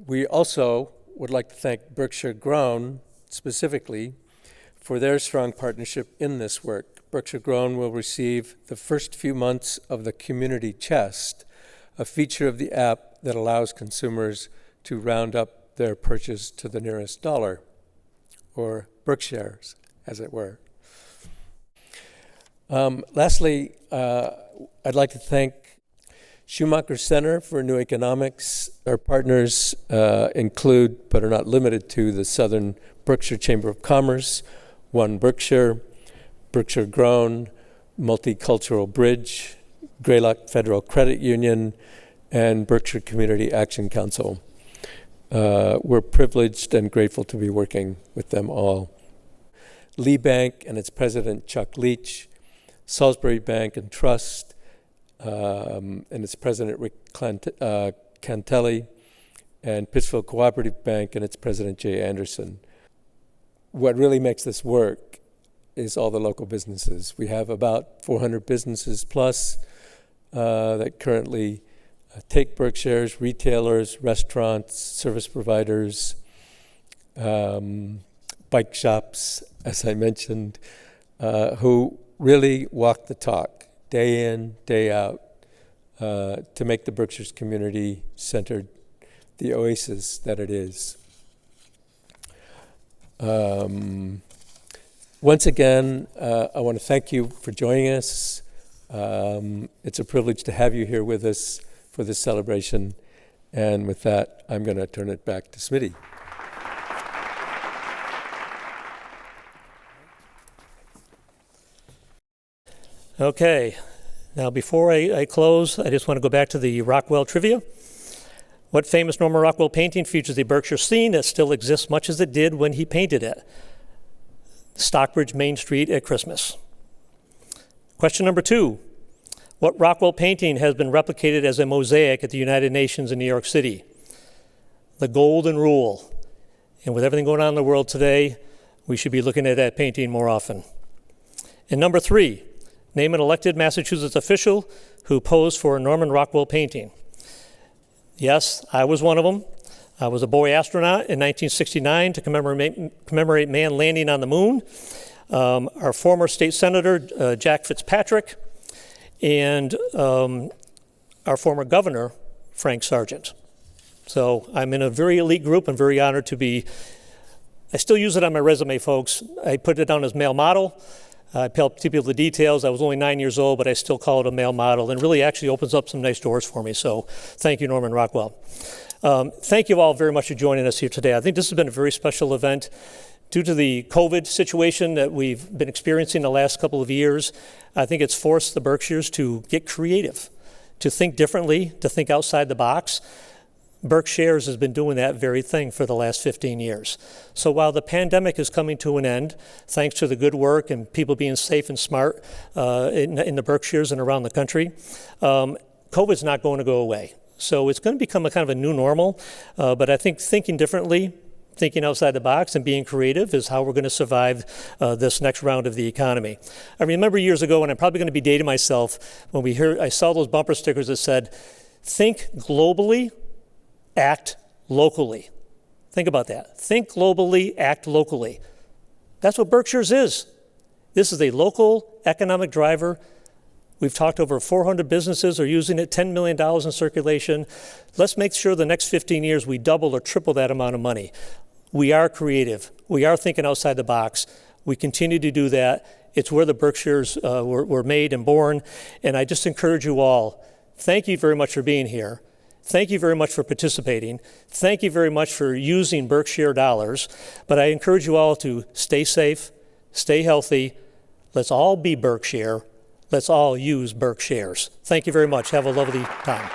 Speaker 2: We also would like to thank Berkshire Grown specifically for their strong partnership in this work. Berkshire Grown will receive the first few months of the Community Chest, a feature of the app that allows consumers to round up their purchase to the nearest dollar, or Berkshires, as it were. Lastly, I'd like to thank Schumacher Center for New Economics. Our partners include, but are not limited to, the Southern Berkshire Chamber of Commerce, One Berkshire, Berkshire Grown, Multicultural Bridge, Greylock Federal Credit Union, and Berkshire Community Action Council. We're privileged and grateful to be working with them all. Lee Bank and its president, Chuck Leach, Salisbury Bank and Trust, and its president, Rick Cantelli, and Pittsfield Cooperative Bank and its president, Jay Anderson. What really makes this work is all the local businesses. We have about 400 businesses plus that currently take Berkshires, retailers, restaurants, service providers, bike shops, as I mentioned, who really walk the talk day in, day out, to make the Berkshires community centered the oasis that it is. Once again, I want to thank you for joining us. It's a privilege to have you here with us for this celebration. And with that, I'm going to turn it back to Smitty.
Speaker 1: Okay. Now, before I close, I just want to go back to the Rockwell trivia. What famous Norman Rockwell painting features the Berkshire scene that still exists much as it did when he painted it? Stockbridge Main Street at Christmas. Question number 2. What Rockwell painting has been replicated as a mosaic at the United Nations in New York City? The Golden Rule. And with everything going on in the world today, we should be looking at that painting more often. And number 3, name an elected Massachusetts official who posed for a Norman Rockwell painting. Yes, I was one of them. I was a boy astronaut in 1969 to commemorate man landing on the moon. Our former state senator, Jack Fitzpatrick, and our former governor, Frank Sargent. So I'm in a very elite group. I'm very honored to be. I still use it on my resume, folks. I put it down as male model. I tell people the details. I was only 9 years old, but I still call it a male model, and really actually opens up some nice doors for me. So thank you, Norman Rockwell. Thank you all very much for joining us here today. I think this has been a very special event. Due to the COVID situation that we've been experiencing the last couple of years, I think it's forced the Berkshires to get creative, to think differently, to think outside the box. Berkshires has been doing that very thing for the last 15 years. So while the pandemic is coming to an end, thanks to the good work and people being safe and smart in the Berkshires and around the country, COVID's not going to go away. So it's going to become a kind of a new normal, but I think thinking differently, thinking outside the box and being creative is how we're going to survive this next round of the economy. I remember years ago, and I'm probably going to be dating myself, when I saw those bumper stickers that said, think globally, act locally. Think about that. Think globally, act locally. That's what Berkshires is. This is a local economic driver. We've talked over 400 businesses are using it, $10 million in circulation. Let's make sure the next 15 years we double or triple that amount of money. We are creative. We are thinking outside the box. We continue to do that. It's where the Berkshires were made and born. And I just encourage you all, thank you very much for being here. Thank you very much for participating. Thank you very much for using Berkshire dollars. But I encourage you all to stay safe, stay healthy. Let's all be Berkshire. Let's all use Berkshires. Thank you very much. Have a lovely time.